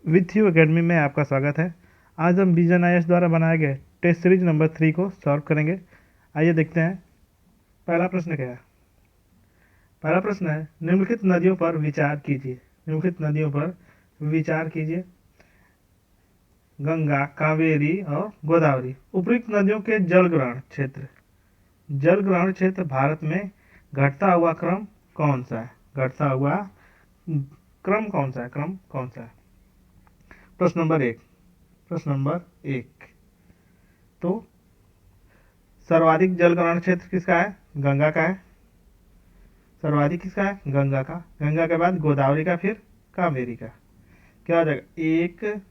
With you academy में आपका स्वागत है। आज हम विजन आईएएस द्वारा बनाए गए टेस्ट सीरीज नंबर 3 को सॉल्व करेंगे। आइए देखते हैं पहला प्रश्न क्या है। पहला प्रश्न है, निम्नलिखित नदियों पर विचार कीजिए। निम्नलिखित नदियों पर विचार कीजिए। गंगा, कावेरी और गोदावरी। उपयुक्त नदियों के जलग्रहण क्षेत्र। जलग्रहण क्षेत्र भारत में घटता हुआ क्रम कौन सा है? घटता हुआ क्रम कौन सा है? क्रम कौन सा है? प्रश्न नंबर एक। तो सर्वाधिक जलग्रहण क्षेत्र किसका है? गंगा का है। सर्वाधिक किसका है? गंगा का। गंगा के बाद गोदावरी का, फिर कावेरी का। क्या हो जाएगा? 1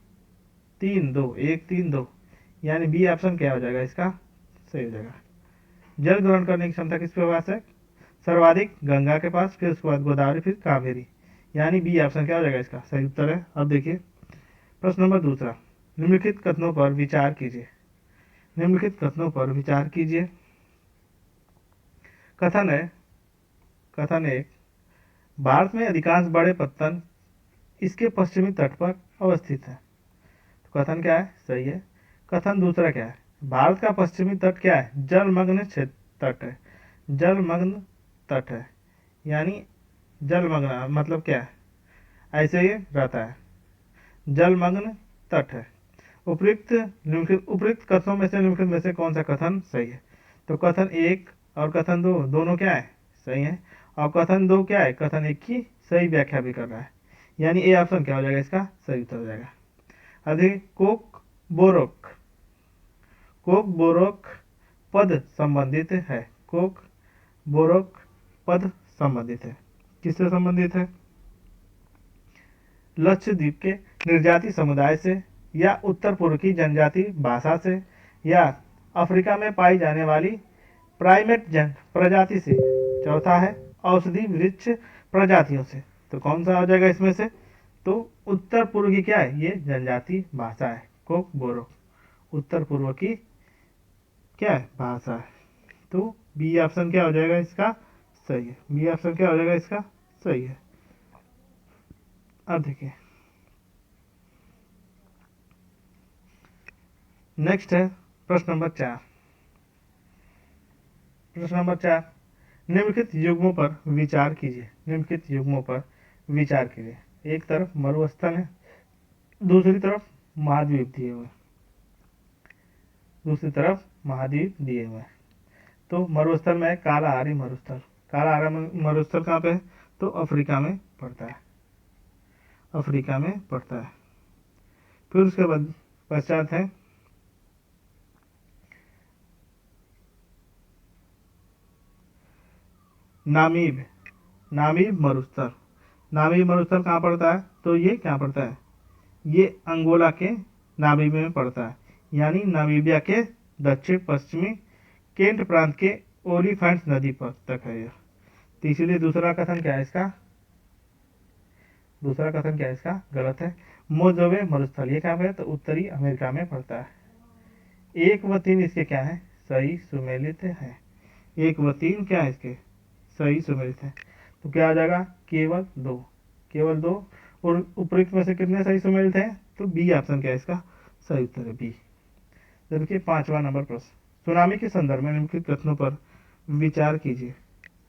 3 2 यानी बी ऑप्शन क्या हो जाएगा इसका? सही हो जाएगा। जल ग्रहण करने की क्षमता किसके पास है? सर्वाधिक गंगा के पास, फिर उसके बाद गोदावरी, फिर कावेरी, यानी बी ऑप्शन क्या हो जाएगा इसका? सही उत्तर है। अब देखिए प्रश्न नंबर दूसरा। निम्नलिखित कथनों पर विचार कीजिए। निम्नलिखित कथनों पर विचार कीजिए। कथन है, कथन एक, भारत में अधिकांश बड़े पत्तन इसके पश्चिमी तट पर अवस्थित है। तो कथन क्या है? सही है। कथन दूसरा क्या है? भारत का पश्चिमी तट क्या है? जलमग्न तट है। जलमग्न तट है, यानी जलमग्न मतलब क्या है? ऐसे ही रहता है, जलमग्न तट है। उपयुक्त कथनों में से निम्नलिखित में से कौन सा कथन सही है? तो कथन एक और कथन दो दोनों क्या है? सही है। और कथन दो क्या है? कथन एक की सही व्याख्या भी कर रहा है, यानी ए ऑप्शन क्या हो जाएगा इसका? सही उत्तर हो जाएगा। अधिक कोक बोरोक। कोक बोरोक पद संबंधित है। कोक बोरोक पद संबंधित है। किससे संबंधित है? लक्षद्वीप के निर्जाति समुदाय से, या उत्तर पूर्व की जनजाति भाषा से, या अफ्रीका में पाई जाने वाली प्राइमेट प्रजाति से। चौथा है औषधि वृक्ष प्रजातियों से। तो कौन सा हो जाएगा इसमें से? तो उत्तर पूर्व की क्या है? ये जनजाति भाषा है, कोक बोरो उत्तर पूर्व की क्या है? भाषा है। तो बी ऑप्शन क्या हो जाएगा इसका? सही है। बी ऑप्शन क्या हो जाएगा इसका? सही है। अब देखिए नेक्स्ट है प्रश्न नंबर 4। प्रश्न नंबर 4, निम्नलिखित युग्मों पर विचार कीजिए। निम्नलिखित युग्मों पर विचार कीजिए। एक तरफ मरुस्थल है, दूसरी तरफ महाद्वीप दिए हुए, दूसरी तरफ महाद्वीप दिए हुए। तो मरुस्थल में है कालाहारी मरुस्थल। कालाहारी मरुस्थल कहाँ पे है? तो अफ्रीका में पड़ता है। अफ्रीका में पड़ता है। फिर उसके बाद पश्चात है नामीब। नामीब मरुस्थल। नामीब मरुस्थल कहाँ पड़ता है? तो ये क्या पड़ता है? ये अंगोला के नामीब में पड़ता है, यानी नामीबिया के दक्षिण पश्चिमी केंट प्रांत के ओलिफेंट्स नदी पर तक है यह। तो इसीलिए दूसरा कथन क्या है इसका? दूसरा कथन क्या है इसका? गलत है। मोजोवे मरुस्थल ये कहाँ पे है? तो उत्तरी अमेरिका में पड़ता है। 1 व 3 इसके क्या है? सही सुमेलित है। 1 व 3 क्या है इसके? सही सुमेलित है। तो क्या आ जाएगा? केवल 2। केवल 2। और उपयुक्त में से कितने सही सुमेलित हैं? तो बी ऑप्शन क्या है इसका? सही उत्तर है बी। देखिए 5वां नंबर प्रश्न। सुनामी के संदर्भ में निम्नलिखित कथनों पर विचार कीजिए।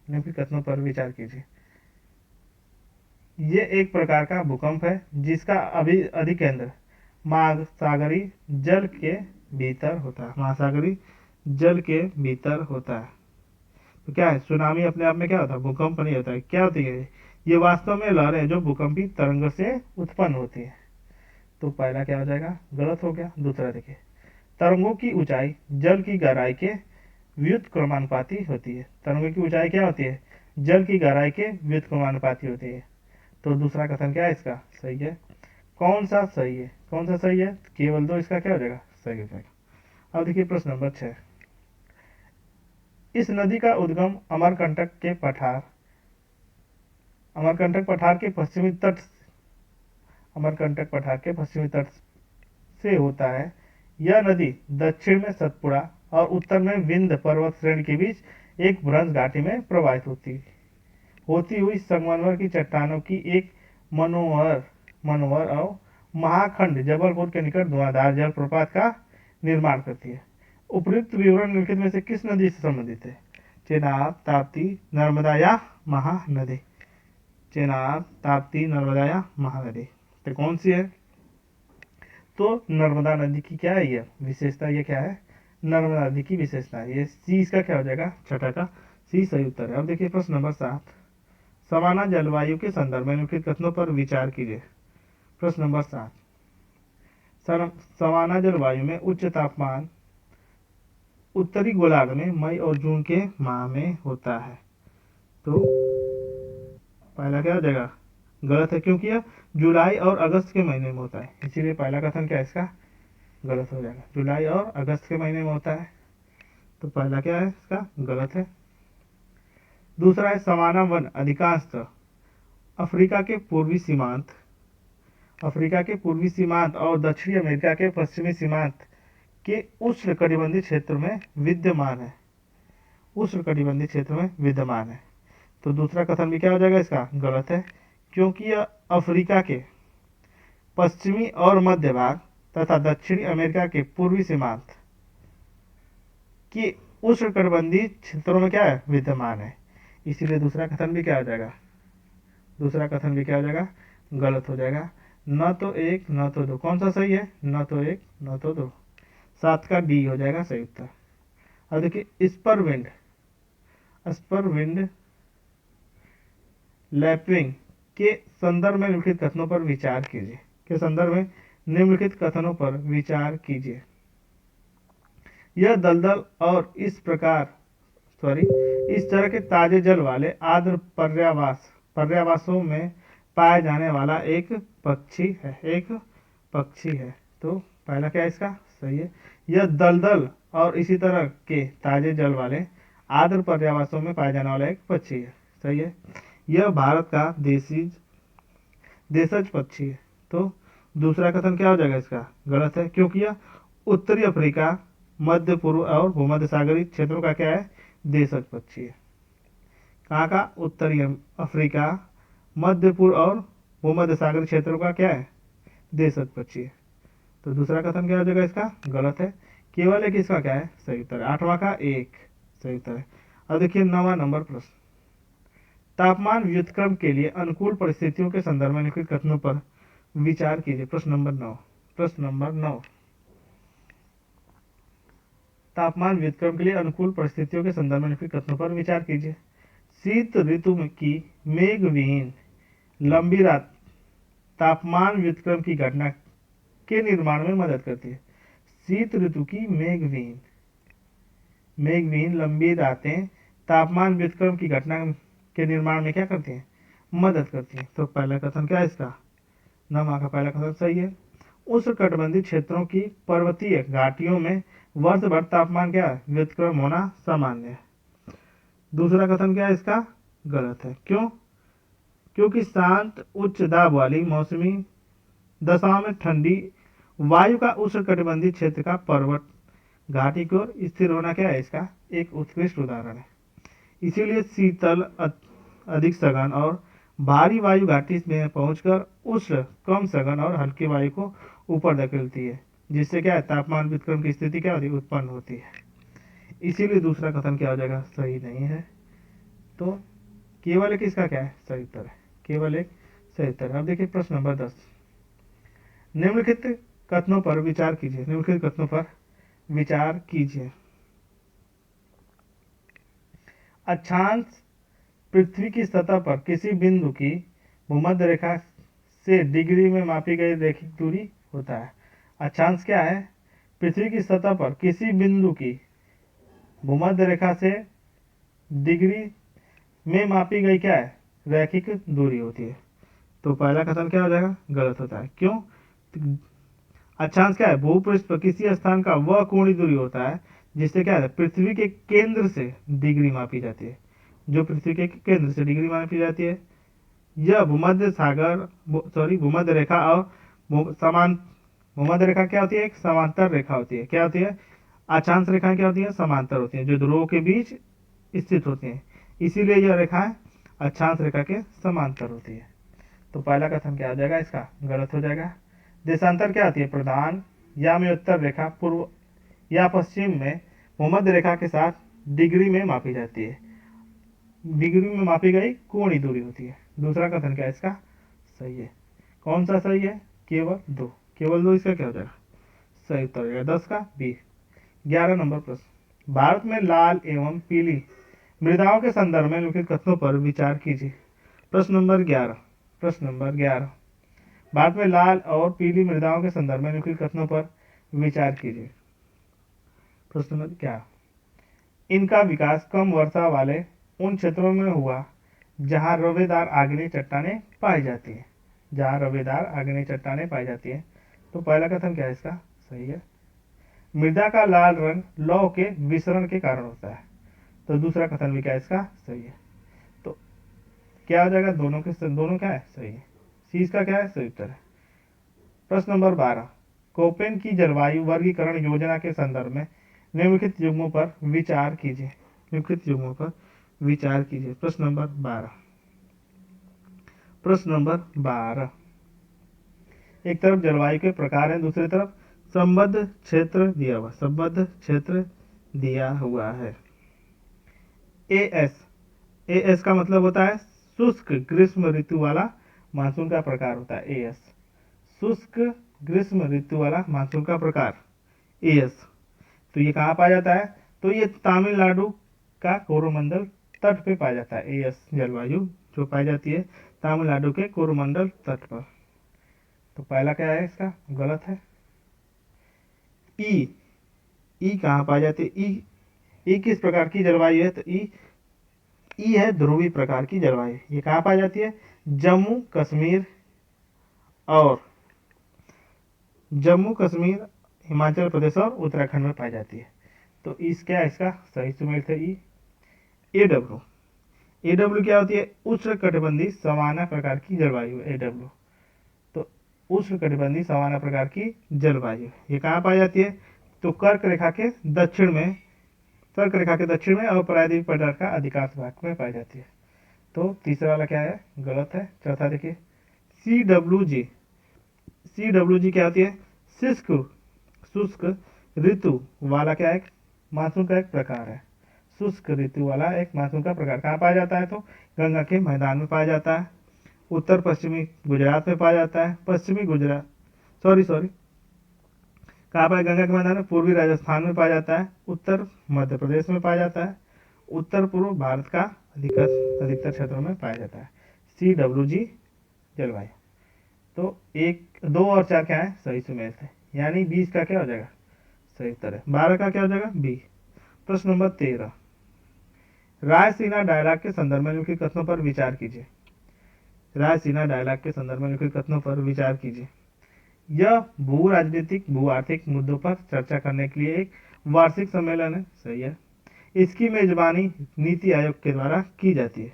निम्नलिखित कथनों पर विचार कीजिए। ये एक प्रकार का भूकंप है जिसका अभी अधिकेंद्र महासागरी जल के भीतर होता है। महासागरी जल के भीतर होता है। तो क्या है? सुनामी अपने आप में क्या होता है? भूकंप नहीं होता है। क्या होती है? ये वास्तव में लहरें जो भूकंपी तरंगों से उत्पन्न होती है। तो पहला क्या हो जाएगा? गलत हो गया। दूसरा देखिए, तरंगों की ऊंचाई जल की गहराई के व्युत्क्रमानुपाती होती है। तरंगों की ऊंचाई क्या होती है? जल की गहराई के व्युत्क्रमानुपाती होती है। तो दूसरा कथन क्या है इसका? सही है। कौन सा सही है? कौन सा सही है? केवल 2 इसका क्या हो जाएगा? सही हो जाएगा। अब देखिए प्रश्न नंबर 6। इस नदी का उद्गम अमरकंटक पठार के पश्चिमी तट अमरकंटक पठार के पश्चिमी तट से होता है। यह नदी दक्षिण में सतपुड़ा और उत्तर में विंध्य पर्वत श्रेणी के बीच एक भ्रंश घाटी में प्रवाहित होती हुई संगमरमर की चट्टानों की एक मनोहर मनोहर और महाखंड जबलपुर के निकट धुआंधार जलप्रपात का निर्माण करती है। उपयुक्त विवरण निम्नलिखित में से किस नदी से संबंधित है? चेनाब, ताप्ती, नर्मदा या महानदी? चेनाब, ताप्ती, नर्मदा या महानदी? तो कौन सी है? तो नर्मदा नदी की क्या है ये विशेषता? ये क्या है? नर्मदा नदी की विशेषता है। ये सी इसका क्या हो जाएगा? छठा का सी सही उत्तर है। अब देखिए प्रश्न नंबर 7, सवाना जलवायु के संदर्भ में निम्नलिखित कथनों पर विचार कीजिए। प्रश्न नंबर 7, सवाना जलवायु में उच्च तापमान उत्तरी गोलार्ध में मई और जून के माह में होता है। तो पहला क्या हो जाएगा? गलत है, क्योंकि यह जुलाई और अगस्त के महीने में होता है, इसीलिए पहला कथन क्या है इसका? गलत हो जाएगा। जुलाई और अगस्त के महीने में होता है, तो पहला क्या है इसका? गलत है। दूसरा है सवाना वन अधिकांशतः अफ्रीका के पूर्वी सीमांत और दक्षिणी अमेरिका के पश्चिमी सीमांत के उष्णकटिबंधीय क्षेत्र में विद्यमान है। तो दूसरा कथन भी क्या हो जाएगा इसका? गलत है, क्योंकि यह अफ्रीका के पश्चिमी और मध्य भाग तथा दक्षिणी अमेरिका के पूर्वी सीमांत के उष्णकटिबंधीय क्षेत्रों में क्या है? विद्यमान है। इसीलिए दूसरा कथन भी क्या हो जाएगा? गलत हो जाएगा। न तो एक न तो दो, कौन सा सही है? न तो एक न तो दो, 7 का डी हो जाएगा सही उत्तर। अब देखिए स्पर विंड लैपिंग के संदर्भ में निम्नलिखित कथनों पर विचार कीजिए। यह दलदल और इस तरह के ताजे जल वाले आर्द्र पर्यावासों में पाया जाने वाला एक पक्षी है। तो पहला क्या है इसका? सही है। यह दलदल और इसी तरह के ताजे जल वाले आर्द्र पर्यावासों में पाया जाने वाला एक पक्षी है, सही है। यह भारत का देशज पक्षी है। तो दूसरा कथन क्या हो जाएगा इसका? गलत है, क्योंकि यह उत्तरी अफ्रीका, मध्य पूर्व और भूमध्य सागरीय क्षेत्रों का क्या है? देशज पक्षी है। कहाँ का? उत्तरी अफ्रीका, मध्य पूर्व और भूमध्य सागरीय क्षेत्रों का क्या है? देशज पक्षी है। तो दूसरा कथन क्या हो जाएगा इसका? गलत है। केवल एक इसका क्या है? सही उत्तर है। 8वां का 1 सही उत्तर है। अब देखिए 9वां नंबर प्रश्न, तापमान व्युत्क्रम के लिए अनुकूल परिस्थितियों के संदर्भ में निम्नलिखित कथनों पर विचार कीजिए। प्रश्न नंबर 9, तापमान व्युत्क्रम के लिए अनुकूल परिस्थितियों के संदर्भ में निम्नलिखित कथनों पर विचार कीजिए। शीत ऋतु की मेघविहीन लंबी रात तापमान व्युत्क्रम की घटना के निर्माण में मदद करती है। शीत ऋतु की मेघविहीन लंबी रातें तापमान व्युत्क्रम की घटना के निर्माण में क्या करती हैं? मदद करती हैं। तो पहला कथन क्या है इसका? 9वां का पहला कथन सही है। उष्णकटिबंधीय क्षेत्रों की पर्वतीय घाटियों में वर्ष भर तापमान क्या है? व्युत्क्रम होना सामान्य है। दूसरा कथन क्या है इसका? गलत है। क्यों? क्योंकि शांत उच्च दाब वाली मौसमी दशाओं में ठंडी वायु का उष्णकटिबंधीय क्षेत्र का पर्वत घाटी की ओर स्थिर होना क्या है इसका? एक उत्कृष्ट उदाहरण है। इसीलिए शीतल, अधिक सघन और भारी वायु घाटी में पहुंचकर उष्ण, कम सघन और हल्की वायु को ऊपर धकेलती है, जिससे क्या है? तापमान व्युत्क्रम की स्थिति क्या होती है? उत्पन्न होती है। इसीलिए दूसरा कथन क्या हो जाएगा? सही नहीं है। तो केवल एक इसका क्या है? सही उत्तर है। केवल एक सही उत्तर है। अब देखिए प्रश्न नंबर 10, निम्नलिखित कथनों पर विचार कीजिए। अक्षांश पृथ्वी की सतह पर किसी बिंदु की भूमध्य रेखा से डिग्री में मापी गई रैखिक दूरी होता है। अक्षांश क्या है? पृथ्वी की सतह पर किसी बिंदु की भूमध्य रेखा से डिग्री में मापी गई क्या है? रैखिक दूरी होती है। तो पहला कथन क्या हो जाएगा? गलत होता है। क्यों? अक्षांश क्या है? भूपृष्ठ पर किसी स्थान का वह कोणीय दूरी होता है जिससे क्या है? पृथ्वी के केंद्र से डिग्री मापी जाती है। जो पृथ्वी के केंद्र से डिग्री मापी जाती है, यह भूमध्य रेखा और भूमध्य रेखा क्या होती है? एक समांतर रेखा होती है। क्या होती है? अक्षांश रेखाएं क्या होती है? समांतर होती हैं, जो ध्रुवों के बीच स्थित होती हैं। इसीलिए यह रेखाएं अक्षांश रेखा के समांतर होती है। तो पहला कथन क्या हो जाएगा इसका? गलत हो जाएगा। देशांतर क्या होती है? प्रधान या में उत्तर रेखा पूर्व या पश्चिम में भूमध्य रेखा के साथ डिग्री में मापी जाती है। डिग्री में मापी गई कोणीय दूरी होती है। दूसरा कथन क्या है इसका? सही है। कौन सा सही है? केवल दो। केवल दो, इसका क्या हो जाएगा? सही उत्तर हो जाएगा 10 का बी। 11 नंबर प्रश्न, भारत में लाल एवं पीली मृदाओं के संदर्भ में निम्नलिखित कथनों पर विचार कीजिए। प्रश्न नंबर 11। प्रश्न नंबर 11, भारत में लाल और पीली मृदाओं के संदर्भ में निम्नलिखित कथनों पर विचार कीजिए। प्रश्न नंबर 11, इनका विकास कम वर्षा वाले उन क्षेत्रों में हुआ जहां रवेदार आग्नेय चट्टानें पाई जाती हैं। जहां रवेदार आग्नेय चट्टानें पाई जाती हैं। तो पहला कथन क्या है इसका? सही है। मृदा का लाल रंग लौह के विसरण के कारण होता है। तो दूसरा कथन भी क्या है इसका? सही है। तो क्या हो जाएगा? दोनों क्या है? सही है। सी इसका क्या है? सही उत्तर है। प्रश्न नंबर 12, कोपेन की जलवायु वर्गीकरण योजना के संदर्भ में निम्नलिखित युग्मों पर विचार कीजिए। निम्नलिखित युग्मों पर विचार कीजिए। प्रश्न नंबर 12। प्रश्न नंबर 12, एक तरफ जलवायु के प्रकार है, दूसरी तरफ संबद्ध क्षेत्र दिया हुआ। संबद्ध क्षेत्र दिया हुआ है। एएस, एएस का मतलब होता है शुष्क ग्रीष्म ऋतु वाला मानसून का प्रकार होता है। एएस शुष्क ग्रीष्म ऋतु वाला मानसून का प्रकार एएस। तो ये कहाँ पाया जाता है? तो ये तमिलनाडु का कोरोमंडल तट पे पाया जाता है। एएस जलवायु जो पाई जाती है तमिलनाडु के कोरोमंडल तट पर। तो पहला क्या है इसका? गलत है। ई, ई कहाँ पाई जाती है? ई किस प्रकार की जलवायु है? तो ई है ध्रुवीय प्रकार की जलवायु। ये कहाँ पाई जाती है? जम्मू कश्मीर और हिमाचल प्रदेश और उत्तराखंड में पाई जाती है। तो इस क्या है इसका? सही सुमेल थे ई। एडब्ल्यू, एडब्ल्यू क्या होती है? उष्ण कटिबंधीय सवाना प्रकार की जलवायु। एडब्ल्यू तो उष्ण कटिबंधीय सवाना प्रकार की जलवायु। ये कहाँ पाई जाती है? तो कर्क रेखा के दक्षिण में और प्रायद्वीप पठार का अधिकांश भाग में पाई जाती है। तो तीसरा वाला क्या है? गलत है। चौथा देखिए, CWG, CWG क्या होती है? शुष्क ऋतु वाला क्या है? मानसून का एक प्रकार है। शुष्क ऋतु वाला एक मानसून का प्रकार कहाँ पाया जाता है? तो गंगा के मैदान में पाया जाता है, उत्तर पश्चिमी गुजरात में पाया जाता है, पश्चिमी गुजरात कहाँ पाया? गंगा के मैदान में पूर्वी राजस्थान में पाया जाता है, उत्तर मध्य प्रदेश में पाया जाता है, उत्तर पूर्व भारत का अधिकतर क्षेत्रों में पाया जाता है। CWG जलवायु। तो 1, 2 और 4 क्या है? सही सुमेल थे। यानी 20 का क्या हो जाएगा? सही उत्तर है। 12 का क्या हो जाएगा? बी। प्रश्न नंबर 13, रायसीना डायलॉग के संदर्भ में निम्नलिखित कथनों पर विचार कीजिए। रायसीना डायलॉग के संदर्भ में निम्नलिखित कथनों पर विचार कीजिए। यह भू राजनीतिक भू आर्थिक मुद्दों पर चर्चा करने के लिए एक वार्षिक सम्मेलन है। सही है। इसकी मेजबानी नीति आयोग के द्वारा की जाती है।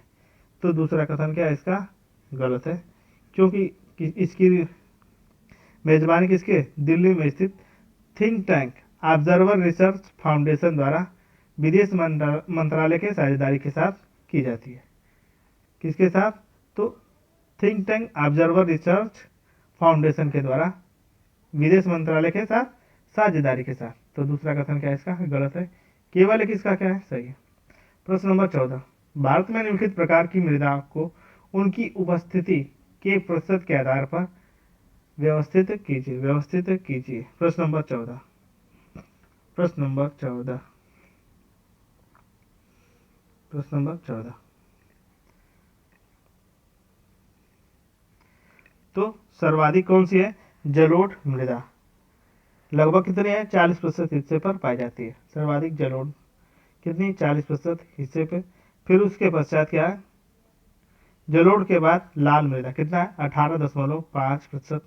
तो दूसरा कथन क्या है इसका? गलत है, क्योंकि इसकी मेजबानी किसके? दिल्ली में स्थित think tank observer research foundation द्वारा विदेश मंत्रालय के साझेदारी के साथ की जाती है। किसके साथ? तो think tank observer research foundation के द्वारा विदेश मंत्रालय के साथ साझेदारी के साथ। तो दूसरा कथन क्या है इसका? गलत है। केवल एक इसका क्या है? सही है। प्रश्न नंबर 14, भारत में निम्नलिखित प्रकार की मृदा को उनकी उपस्थिति के प्रतिशत के आधार पर व्यवस्थित कीजिए। प्रश्न नंबर 14। प्रश्न नंबर 14। प्रश्न नंबर 14। तो सर्वाधिक कौन सी है? जलोढ़ मृदा। लगभग कितनी है? 40% हिस्से पर पाई जाती है सर्वाधिक जलोढ़। कितनी? 40% हिस्से पे। फिर उसके पश्चात क्या है? जलोढ़ के बाद लाल मृदा कितना है? 18.5%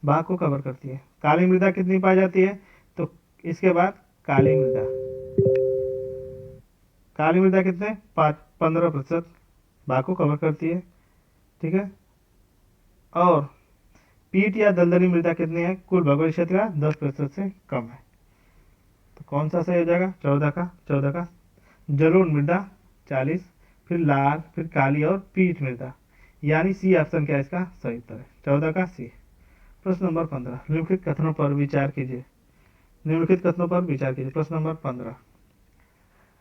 भाग को कवर करती है। काली मृदा कितनी पाई जाती है? तो इसके बाद काली मृदा कितने? 15% भाग को कवर करती है। ठीक है। और पीट या दलदली मृदा कितनी है? कुल भौगोलिक क्षेत्र का 10% से कम है। तो कौन सा सही हो जाएगा? 14 का जलोढ़ मृदा 40, फिर लाल, फिर काली और पीट मृदा। यानी सी ऑप्शन क्या है इसका? सही उत्तर है। 14 का सी। प्रश्न नंबर 15 निम्नलिखित कथनों पर विचार कीजिए। निम्नलिखित कथनों पर विचार कीजिए। प्रश्न नंबर 15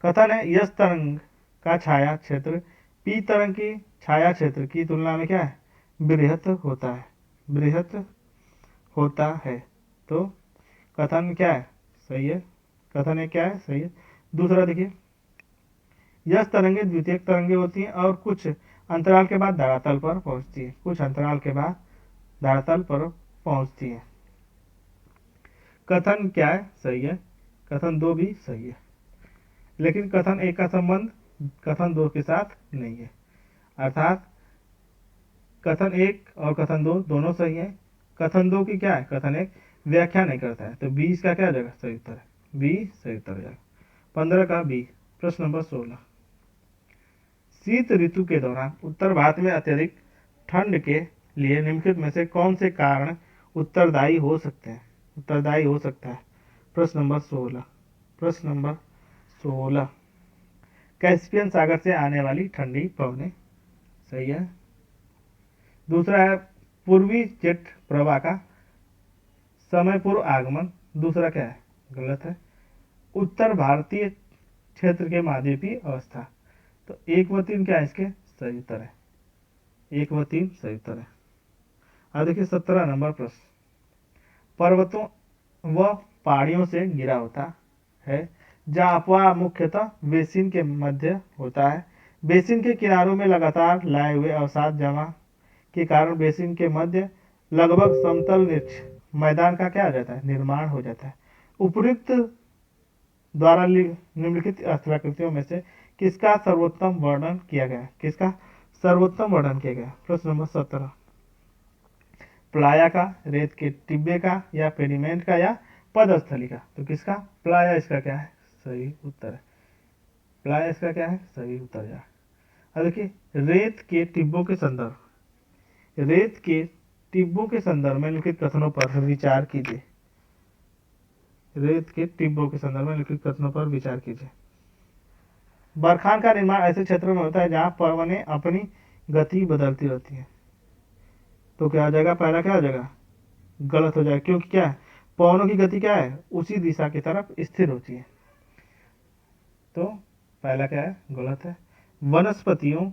कथन है यस तरंग का छाया क्षेत्र पी तरंग की छाया क्षेत्र की तुलना में क्या है, बृहत होता है, बृहत होता है। तो कथन क्या है, सही है। कथन है क्या है, सही है। दूसरा देखिए, यस तरंगे द्वितीयक तरंगे होती हैं और कुछ अंतराल के बाद धरातल पर पहुंचती है, कुछ अंतराल के बाद धरातल पर पहुंचती है। कथन क्या है, सही है। कथन 2 भी सही है, लेकिन कथन 1 का संबंध कथन 2 के साथ नहीं है, अर्थात कथन 1 और कथन 2 दोनों सही है। कथन 2 की क्या है, कथन 1 व्याख्या नहीं करता है, तो 20 का क्या जाएगा, सही उत्तर है, बी सही उत्तर जाएगा। 15 का बी। प्रश्न नंबर 16 शीत ऋतु के दौरान उत्तर भारत में अत्यधिक ठंड के लिए निम्नलिखित में से कौन से कारण उत्तरदायी हो सकते हैं, उत्तरदायी हो सकता है। प्रश्न नंबर 16। प्रश्न नंबर 16 कैस्पियन सागर से आने वाली ठंडी पवनें, सही है। दूसरा है पूर्वी जेट प्रवाह का समय पूर्व आगमन, दूसरा क्या है, गलत है। उत्तर भारतीय क्षेत्र के महाद्वीपीय अवस्था, तो 1 व 3 क्या है इसके सही उत्तर है, 1 व 3 सही उत्तर है। अब देखिए 17 नंबर प्रश्न पर्वतों व पहाड़ियों से घिरा होता है जहाँ अपवाह मुख्यतः बेसिन के मध्य होता है। बेसिन के किनारों में लगातार लाए हुए अवसाद जमा के कारण बेसिन के मध्य लगभग समतल मैदान का क्या हो जाता है, निर्माण हो जाता है। उपयुक्त द्वारा निम्नलिखित स्थलाकृतियों में से किसका सर्वोत्तम वर्णन किया गया, किसका सर्वोत्तम वर्णन किया गया। प्रश्न नंबर 17 प्लाया का, रेत के टिब्बे का, या पेडिमेंट का, या पदस्थली का, तो किसका, प्लाया इसका क्या है सही उत्तर है, प्लाया इसका क्या है सही उत्तर है। अब देखिए रेत के टिब्बों के संदर्भ, रेत के टिब्बों के संदर्भ में लिखित कथनों पर विचार कीजिए। रेत के टिब्बों के संदर्भ में लिखित कथनों पर विचार कीजिए। बरखान का निर्माण ऐसे क्षेत्रों में होता है जहां पवनें अपनी गति बदलती रहती हैं, तो क्या हो जाएगा, पहला क्या हो जाएगा, गलत हो जाएगा, क्योंकि क्या है पवनों की गति क्या है उसी दिशा की तरफ स्थिर होती है, तो पहला क्या है गलत है। वनस्पतियों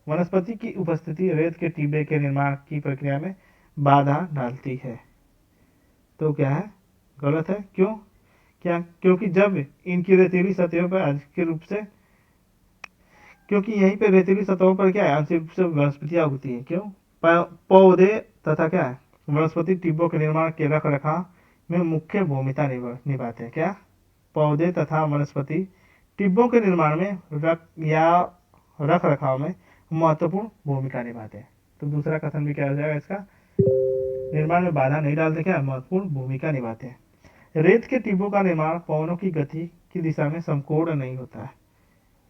वनस्पति की उपस्थिति रेत के टिब्बे के निर्माण की प्रक्रिया में बाधा डालती है, तो क्या है गलत है। क्यों, क्या, क्योंकि जब इनकी रेतीली सतहों पर आंशिक रूप से, क्योंकि यहीं पे रेतीली सतहों पर क्या है आंशिक रूप से वनस्पतियां उगती हैं, क्यों, पौधे तथा क्या है वनस्पति टिब्बों के निर्माण के रख रखाव में मुख्य भूमिका निभाते हैं, क्या, पौधे तथा वनस्पति टिब्बों के निर्माण में रख रखाव में महत्वपूर्ण भूमिका निभाते हैं। तो दूसरा कथन भी क्या हो जाएगा इसका, निर्माण में बाधा नहीं डालते, क्या महत्वपूर्ण भूमिका निभाते हैं। रेत के टिब्बों का निर्माण पवनों की गति की दिशा में समकोण नहीं होता है।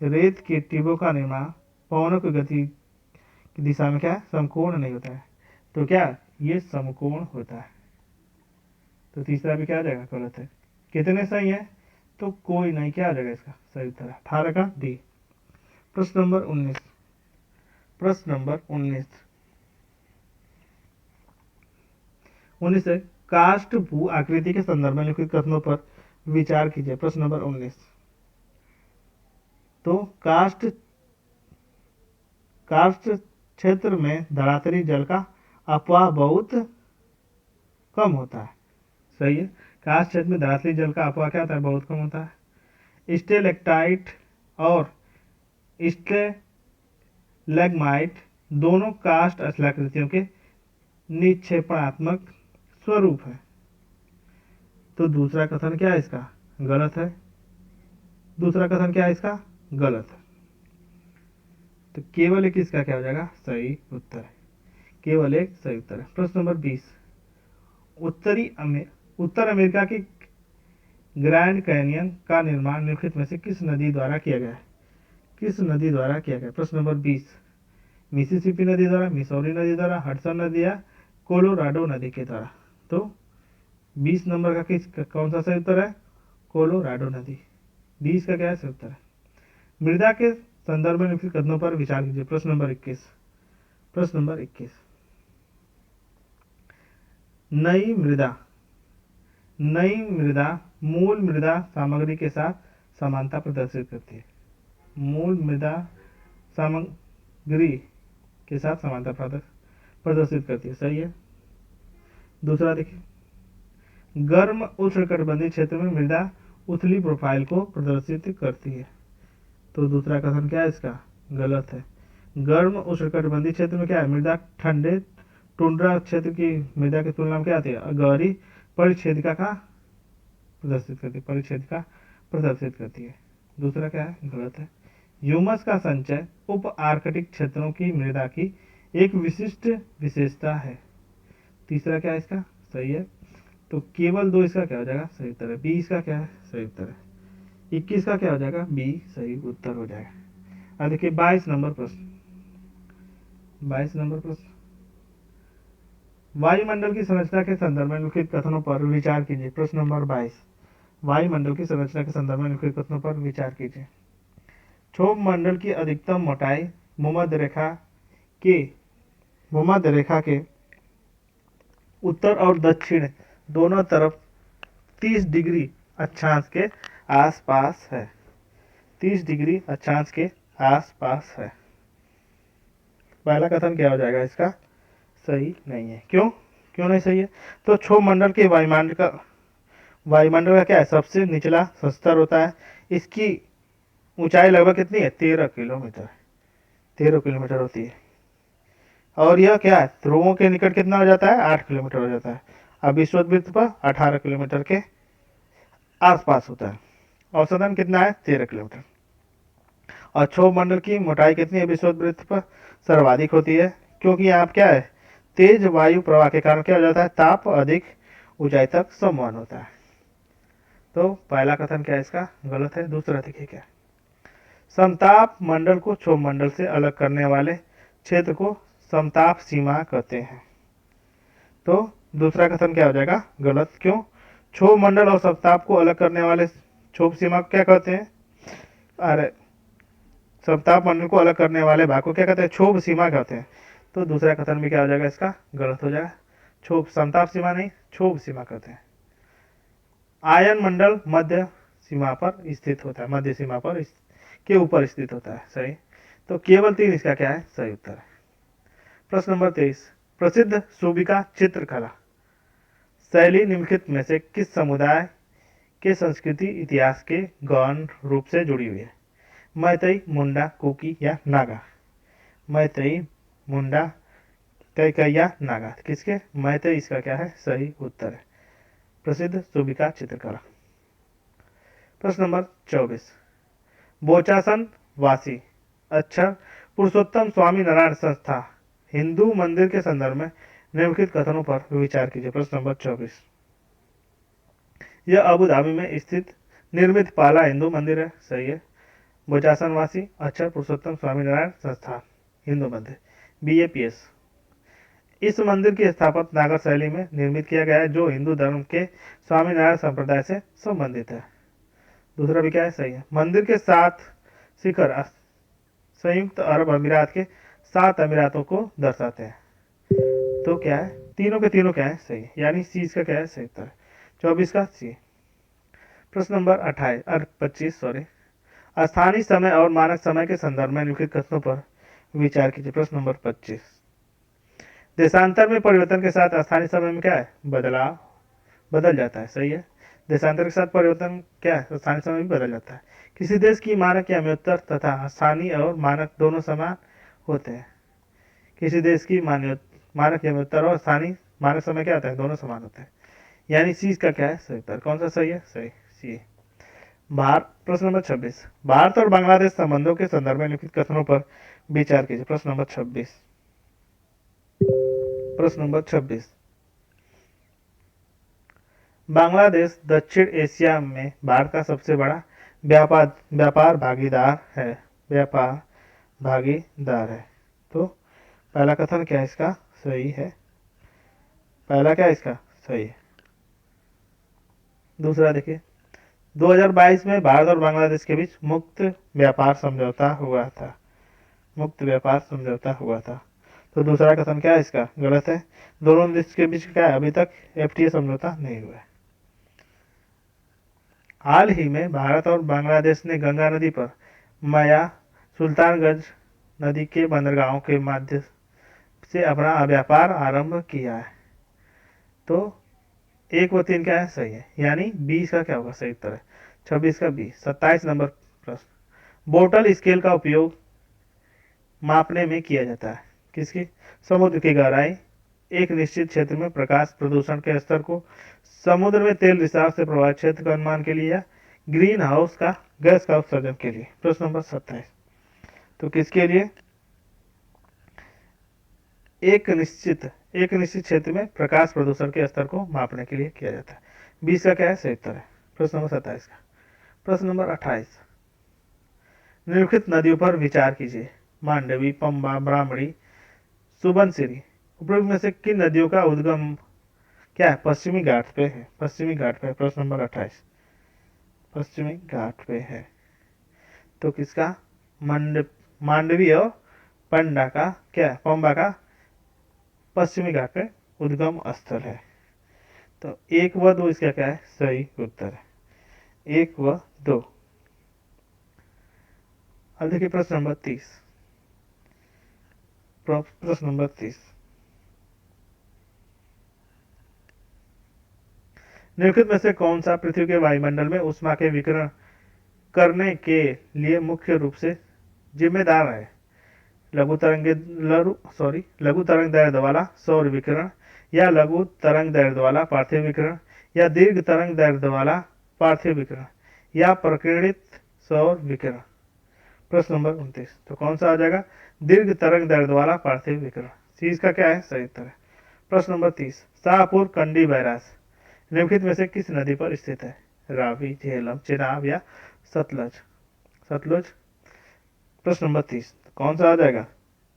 रेत के टिब्बों का निर्माण पवनों की गति की दिशा में क्या है समकोण नहीं होता है, तो क्या ये समकोण होता है, तो तीसरा भी क्या आ जाएगा गलत है। कितने सही है, तो कोई नहीं, क्या आ जाएगा इसका सही उत्तर 18 का डी। प्रश्न नंबर 19। प्रश्न नंबर 19 है काष्ठ भू आकृति के संदर्भ में लिखित कथनों पर विचार कीजिए। प्रश्न नंबर 19 तो काष्ठ क्षेत्र में धरातली जल का अपवाह बहुत कम होता है, सही है। काष्ठ क्षेत्र में धरातली जल का अपवाह क्या होता है, बहुत कम होता है। स्टेलेक्टाइट और स्टेलेग्माइट दोनों काष्ठ स्थलाकृतियों के निक्षेपणात्मक स्वरूप है, तो दूसरा कथन क्या है इसका गलत है, दूसरा कथन क्या है इसका गलत है, तो केवल एक इसका क्या हो जाएगा सही उत्तर है, केवल एक सही उत्तर है। प्रश्न नंबर 20 उत्तर अमेरिका की ग्रैंड कैनियन का निर्माण निम्नलिखित में से किस नदी द्वारा किया गया है, किस नदी द्वारा किया गया। प्रश्न नंबर 20 मिसिसिपी नदी द्वारा, मिसौरी नदी द्वारा, हडसन नदी या कोलोराडो नदी के द्वारा, तो 20 नंबर का कौन सा सही उत्तर है, कोलोराडो नदी। 20 का क्या है सही उत्तर है। मृदा के संदर्भ में निम्नलिखित कथनों पर विचार कीजिए। प्रश्न नंबर 21। प्रश्न नंबर 21 नई मृदा मूल मृदा सामग्री के साथ समानता प्रदर्शित करती है। मूल मृदा सामग्री के साथ समानता प्रदर्शित करती है, सही है। दूसरा देखिए, गर्म उष्णकटिबंधीय क्षेत्र में मृदा उथली प्रोफाइल को प्रदर्शित करती है। तो दूसरा कथन क्या है इसका, गलत है। गर्म उष्णकटिबंधीय क्षेत्र में क्या है, मृदा ठंडे टुंड्रा क्षेत्र की मृदा की तुलना में क्या आती है, गहरी परिच्छेदिका का प्रदर्शित करती है। दूसरा क्या है, गलत है। ह्यूमस का संचय उप आर्कटिक क्षेत्रों की मृदा की एक विशिष्ट विशेषता है। तीसरा क्या है इसका, सही है। तो केवल 2 इसका क्या हो जाएगा, सही उत्तर है। बी इसका क्या है, सही उत्तर है। 21 का क्या हो जाएगा, बी सही उत्तर हो जाएगा। अब देखिए 22 नंबर प्रश्न। वायुमंडल की संरचना के संदर्भ में लिखित कथनों पर विचार कीजिए। प्रश्न नंबर 22, वायुमंडल की संरचना के संदर्भ में लिखित कथनों पर विचार कीजिए। क्षोभ मंडल की अधिकतम मोटाई भूमध्य रेखा के उत्तर और दक्षिण दोनों तरफ 30 डिग्री अक्षांश के आसपास है। 30 डिग्री अक्षांश के आसपास है। पहला कथन क्या हो जाएगा इसका, सही नहीं है। क्यों नहीं सही है, तो क्षोभ मंडल के वायुमंडल का क्या है, सबसे निचला स्तर होता है। इसकी ऊंचाई लगभग कितनी है, 13 किलोमीटर होती है। और यह क्या है, ध्रुवों के निकट कितना हो जाता है, 8 किलोमीटर हो जाता है। अब विषुववृत्त पर 18 किलोमीटर के आसपास होता है। औसतन कितना है, 13 किलोमीटर। और क्षोभ मंडल की मोटाई कितनी है विषुववृत्त पर, सर्वाधिक होती है, क्योंकि यहाँ क्या है, तेज वायु प्रवाह के कारण क्या हो जाता है, ताप अधिक ऊंचाई तक संवहन होता है। तो पहला कथन क्या है इसका, गलत है। दूसरा देखिए क्या, समताप मंडल को क्षोभ मंडल से अलग करने वाले क्षेत्र को समताप सीमा कहते हैं। तो दूसरा कथन क्या हो जाएगा, गलत। क्यों, क्षोभ मंडल और समताप को अलग करने वाले क्षोभ सीमा को क्या कहते हैं, अरे समताप मंडल को अलग करने वाले भाग को क्या कहते हैं, क्षोभ सीमा कहते हैं। तो दूसरा कथन भी क्या हो जाएगा इसका, गलत हो जाएगा। क्षोभ समताप सीमा नहीं, क्षोभ सीमा कहते हैं। आयन मंडल मध्य सीमा पर स्थित होता है, मध्य सीमा पर के ऊपर स्थित होता है, सही। तो केवल 3 इसका क्या है, सही उत्तर है। प्रश्न नंबर 23, प्रसिद्ध सूबिका चित्रकला शैली निम्नलिखित में से किस समुदाय के संस्कृति इतिहास के गहन रूप से जुड़ी हुई है। मैतई, मुंडा, कुकी या नागा। मैतई, मुंडा, कैकई या नागा, किसके, मैतई इसका क्या है, सही उत्तर है। प्रसिद्ध सूबिका चित्रकला। प्रश्न नंबर 24, बोचासन वासी अक्षर पुरुषोत्तम स्वामी नारायण संस्था हिंदू मंदिर के संदर्भ में निम्नलिखित कथनों पर विचार कीजिए। प्रश्न नंबर 24, यह अबू धाबी में स्थित निर्मित पहला हिंदू मंदिर है, सही है। बोचासन वासी अक्षर पुरुषोत्तम स्वामी नारायण संस्थान हिंदू मंदिर, BAPS। इस मंदिर की स्थापना नागर शैली में निर्मित किया गया है, जो हिंदू धर्म के स्वामीनारायण संप्रदाय से संबंधित है। दूसरा भी क्या है, सही है। मंदिर के 7 शिखर संयुक्त अरब अमीरात के 7 अमीरातों को दर्शाते हैं। तो क्या है, तीनों के तीनों क्या है, सही, यानी सी इसका क्या है, सही उत्तर है। 24 का सी। प्रश्न नंबर 25 स्थानीय समय और मानक समय के संदर्भ में निम्नलिखित कथनों पर विचार कीजिए। प्रश्न नंबर 25, देशांतर में परिवर्तन के साथ स्थानीय समय में क्या है, बदल जाता है, सही है। देशांतर के साथ परिवर्तन क्या है, स्थानीय समय भी बदल जाता है। किसी देश की मानक या म्योत्तर तथा स्थानीय और मानक दोनों समान होते हैं। किसी देश की मानक या म्योत्तर और स्थानीय मानक समय क्या होता है, दोनों समान होते हैं, यानी सी का क्या है, सही उत्तर। कौन सा सही है, सही सी। प्रश्न नंबर 26, भारत और बांग्लादेश संबंधों के संदर्भ में लिखित कथनों पर विचार कीजिए। प्रश्न नंबर 26, बांग्लादेश दक्षिण एशिया में भारत का सबसे बड़ा व्यापार भागीदार है। तो पहला कथन क्या है इसका, सही है। पहला क्या है इसका, सही है। दूसरा देखिए, 2022 में भारत और बांग्लादेश के बीच मुक्त व्यापार समझौता हुआ था। तो दूसरा कथन क्या है इसका गलत है। दोनों देश के बीच क्या है, अभी तक एफटीए समझौता नहीं हुआ है। हाल ही में भारत और बांग्लादेश ने गंगा नदी पर माया सुल्तानगंज नदी के बंदरगाहों के माध्यम से अपना व्यापार आरंभ किया है। तो 1 व 3 क्या है सही है, यानी 20 का क्या होगा सही उत्तर है 26 का 20। 27 नंबर प्रश्न, बोटल स्केल का उपयोग मापने में किया जाता है किसकी, समुद्र की गहराई, एक निश्चित क्षेत्र में प्रकाश प्रदूषण के स्तर को, समुद्र में तेल रिसाव से प्रभावित क्षेत्र का अनुमान के लिए, या ग्रीन हाउस का गैस का उत्सर्जन के लिए। प्रश्न नंबर 27, तो किसके लिए, एक निश्चित क्षेत्र में प्रकाश प्रदूषण के स्तर को मापने के लिए किया जाता है। 20 का क्या है सही उत्तर है प्रश्न नंबर 27 का। प्रश्न नंबर 28, निम्नलिखित नदियों पर विचार कीजिए, मांडवी, पंबा, ब्राह्मणी, सुबनसिरी। उपरोक्त में से किन नदियों का उद्गम क्या है, पश्चिमी घाट पे है, पश्चिमी घाट पे। प्रश्न नंबर 28 पश्चिमी घाट पे है। तो किसका, मांडवी और पंडा का क्या है, पंबा का पश्चिमी घाट पे उद्गम स्थल है। तो 1 व 2 इसका क्या है सही उत्तर है, 1 व 2। अब देखिए प्रश्न नंबर 30, प्रश्न नंबर 30, निम्नलिखित में से कौन सा पृथ्वी के वायुमंडल में ऊष्मा के विकिरण करने के लिए मुख्य रूप से जिम्मेदार है, लघु तरंग दैर्ध्य वाला सौर विकिरण, या लघु तरंग दैर्ध्य वाला पार्थिव विकिरण, या दीर्घ तरंग दैर्ध्य वाला पार्थिव विकिरण, या प्रकीर्णित सौर विकिरण। प्रश्न नंबर 29, तो कौन सा आ जाएगा, दीर्घ तरंग दैर्ध्य वाला पार्थिव विकिरण। चीज का क्या है सही उत्तर है। प्रश्न नंबर 30, शाहपुर कंडी बैराज निम्नलिखित में से किस नदी पर स्थित है, रावी, झेलम, चिनाब, या सतलज। सतलज। प्रश्न नंबर 30, कौन सा आ जाएगा,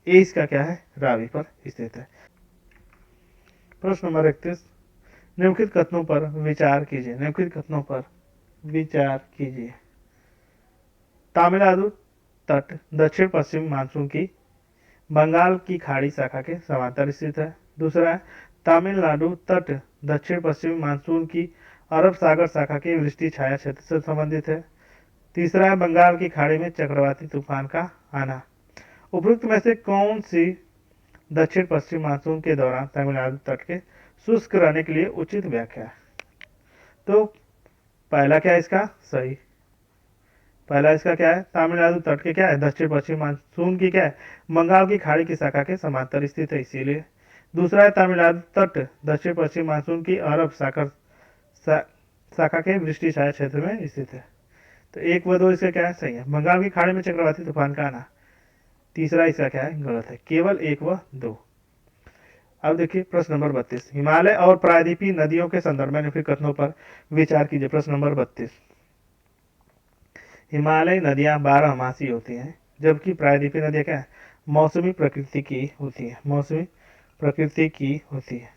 ए इसका क्या है रावी पर स्थित है। प्रश्न नंबर 31, निम्नलिखित कथनों पर विचार कीजिए, निम्नलिखित कथनों पर विचार कीजिए। तमिलनाडु तट दक्षिण पश्चिम मानसून की बंगाल की खाड़ी शाखा के समांतर स्थित है। दूसरा है, तमिलनाडु तट दक्षिण पश्चिमी मानसून की अरब सागर शाखा के वृष्टि छाया क्षेत्र से संबंधित है। तीसरा है, बंगाल की खाड़ी में चक्रवाती तूफान का आना। उपरोक्त में से कौन सी दक्षिण पश्चिम मानसून के दौरान तमिलनाडु तट के शुष्क रहने के लिए उचित व्याख्या है। तो पहला क्या है इसका सही, पहला इसका क्या है, तमिलनाडु तट के क्या है दक्षिण पश्चिम मानसून की क्या है बंगाल की खाड़ी की शाखा के समांतर स्थित है इसीलिए। दूसरा है, तमिलनाडु तट दक्षिण पश्चिम मानसून की अरब शाखा के वृष्टि छाया क्षेत्र में स्थित है। तो 1 व 2 इसका क्या है सही है, बंगाल की खाड़ी में चक्रवाती तूफान का आना। तीसरा इसका क्या है गलत है, केवल 1 व 2। अब देखिए प्रश्न नंबर 32, हिमालय और प्रायद्वीपीय नदियों के संदर्भ में निम्नलिखित कथनों पर विचार कीजिए। प्रश्न नंबर 32, हिमालय नदियां 12मासी होती हैं, जबकि प्रायद्वीपीय नदियां क्या है मौसमी प्रकृति की होती है, मौसमी प्रकृति की होती है।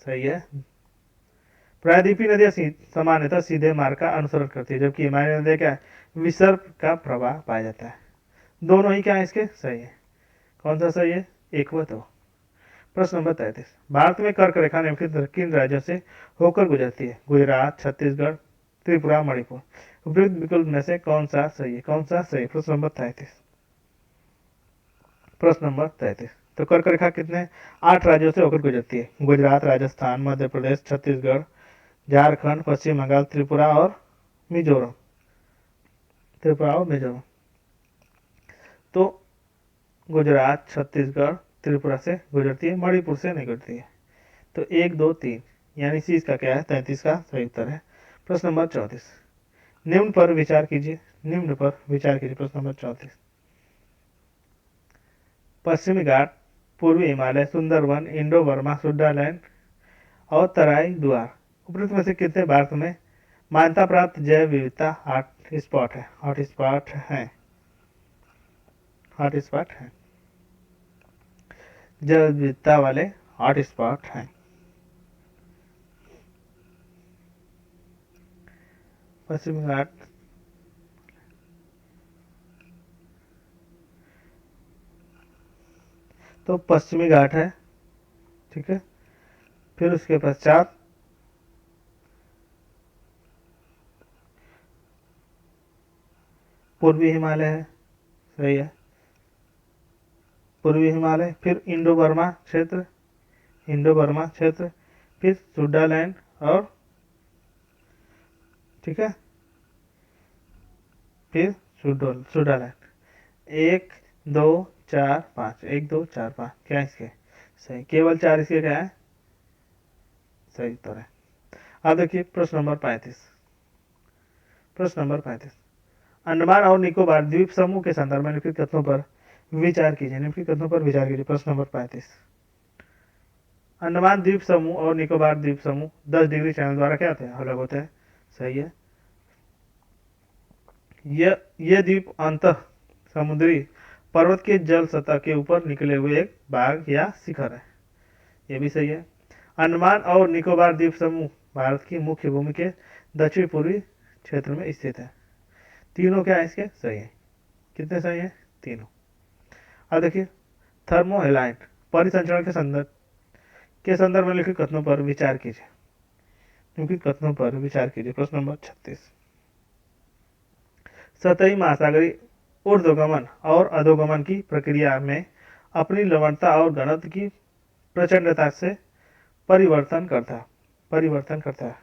सही है, प्रायद्वीपीय नदियां सामान्यतः सीधे मार्ग का अनुसरण करती है, जबकि हिमालय नदियां क्या है विसर्प का प्रवाह पाया जाता है। दोनों ही क्या है इसके सही है। कौन सा सही है, 1 व 2। प्रश्न नंबर 33, भारत में कर्क रेखा निम्नलिखित किन राज्यों से होकर गुजरती है, गुजरात, छत्तीसगढ़, त्रिपुरा, मणिपुर। उपयुक्त विकल्प में से कौन सा सही है, कौन सा सही। प्रश्न नंबर 33, प्रश्न नंबर 33, तो कर्क रेखा कितने 8 राज्यों से होकर गुजरती है, गुजरात, राजस्थान, मध्य प्रदेश, छत्तीसगढ़, झारखंड, पश्चिम बंगाल, त्रिपुरा और मिजोरम। त्रिपुरा और मिजोरम। तो गुजरात, छत्तीसगढ़, त्रिपुरा से गुजरती है, मणिपुर से नहीं गुजरती है। तो 1 2 3 यानी सी इसका क्या है 33 का सही उत्तर है। प्रश्न नंबर 34, निम्न पर विचार कीजिए, निम्न पर विचार कीजिए। प्रश्न नंबर 34, पश्चिमी घाट, पूर्वी हिमालय, सुंदरवन, इंडो बर्मा, सुडालैंड और तराई द्वार उपरोक्त में से कितने भारत में मान्यता प्राप्त जैव विविधता हॉटस्पॉट है, हॉटस्पॉट है, हॉटस्पॉट है, जैव विविधता वाले हॉटस्पॉट हैं। पश्चिमी घाट, तो पश्चिमी घाट है, ठीक है। फिर उसके पश्चात पूर्वी हिमालय है, सही है, पूर्वी हिमालय। फिर इंडो बर्मा क्षेत्र, इंडो बर्मा क्षेत्र। फिर सुडालैंड और, ठीक है, फिर सुडालैंड। 1 2 4 5, 1 2 4 5, क्या इसके सही, केवल 4 इसके क्या है सही उत्तर है। अब देखिए प्रश्न नंबर 35। प्रश्न नंबर 35, अंडमान और निकोबार द्वीप समूह के संदर्भ में निम्नलिखित कथनों पर विचार कीजिए। निम्नलिखित कथनों पर विचार कीजिए। प्रश्न नंबर 35, अंडमान द्वीप समूह और निकोबार द्वीप समूह 10 डिग्री चैनल द्वारा क्या होते हैं, अलग होते हैं, सही है। ये द्वीप अंतः समुद्री पर्वत के जल सतह के ऊपर निकले हुए एक बाग या शिखर है, ये भी सही है। अंडमान और निकोबार द्वीप समूह भारत की मुख्य भूमि के दक्षिण पूर्वी क्षेत्र में स्थित है। तीनों क्या है इसके सही है। कितने सही है, तीनों। अब देखिए थर्मोहेलाइन परिसंचरण के संदर्भ में लिखित कथनों पर विचार कीजिए। निम्नलिखित कथनों पर विचार कीजिए। प्रश्न नंबर 36, सतही महासागरीय ऊर्ध्वगमन और अधोगमन की प्रक्रिया में अपनी लवणता और घनत्व की प्रचंडता से परिवर्तन करता है।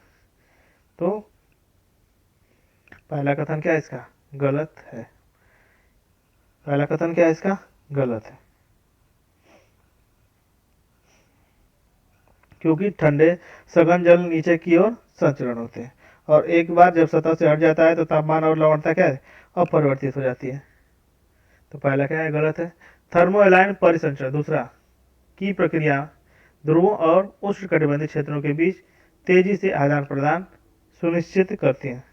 तो पहला कथन क्या है इसका, गलत है। पहला कथन क्या है इसका, गलत है, क्योंकि ठंडे सघन जल नीचे की ओर संचरण होते हैं और एक बार जब सतह से हट जाता है तो तापमान और लवणता क्या है, अपरिवर्तित हो जाती है। तो पहला क्या है, गलत है। थर्मोएलाइन परिसंचरण दूसरा की प्रक्रिया ध्रुवों और उष्णकटिबंधीय क्षेत्रों के बीच तेजी से आदान प्रदान सुनिश्चित करती है।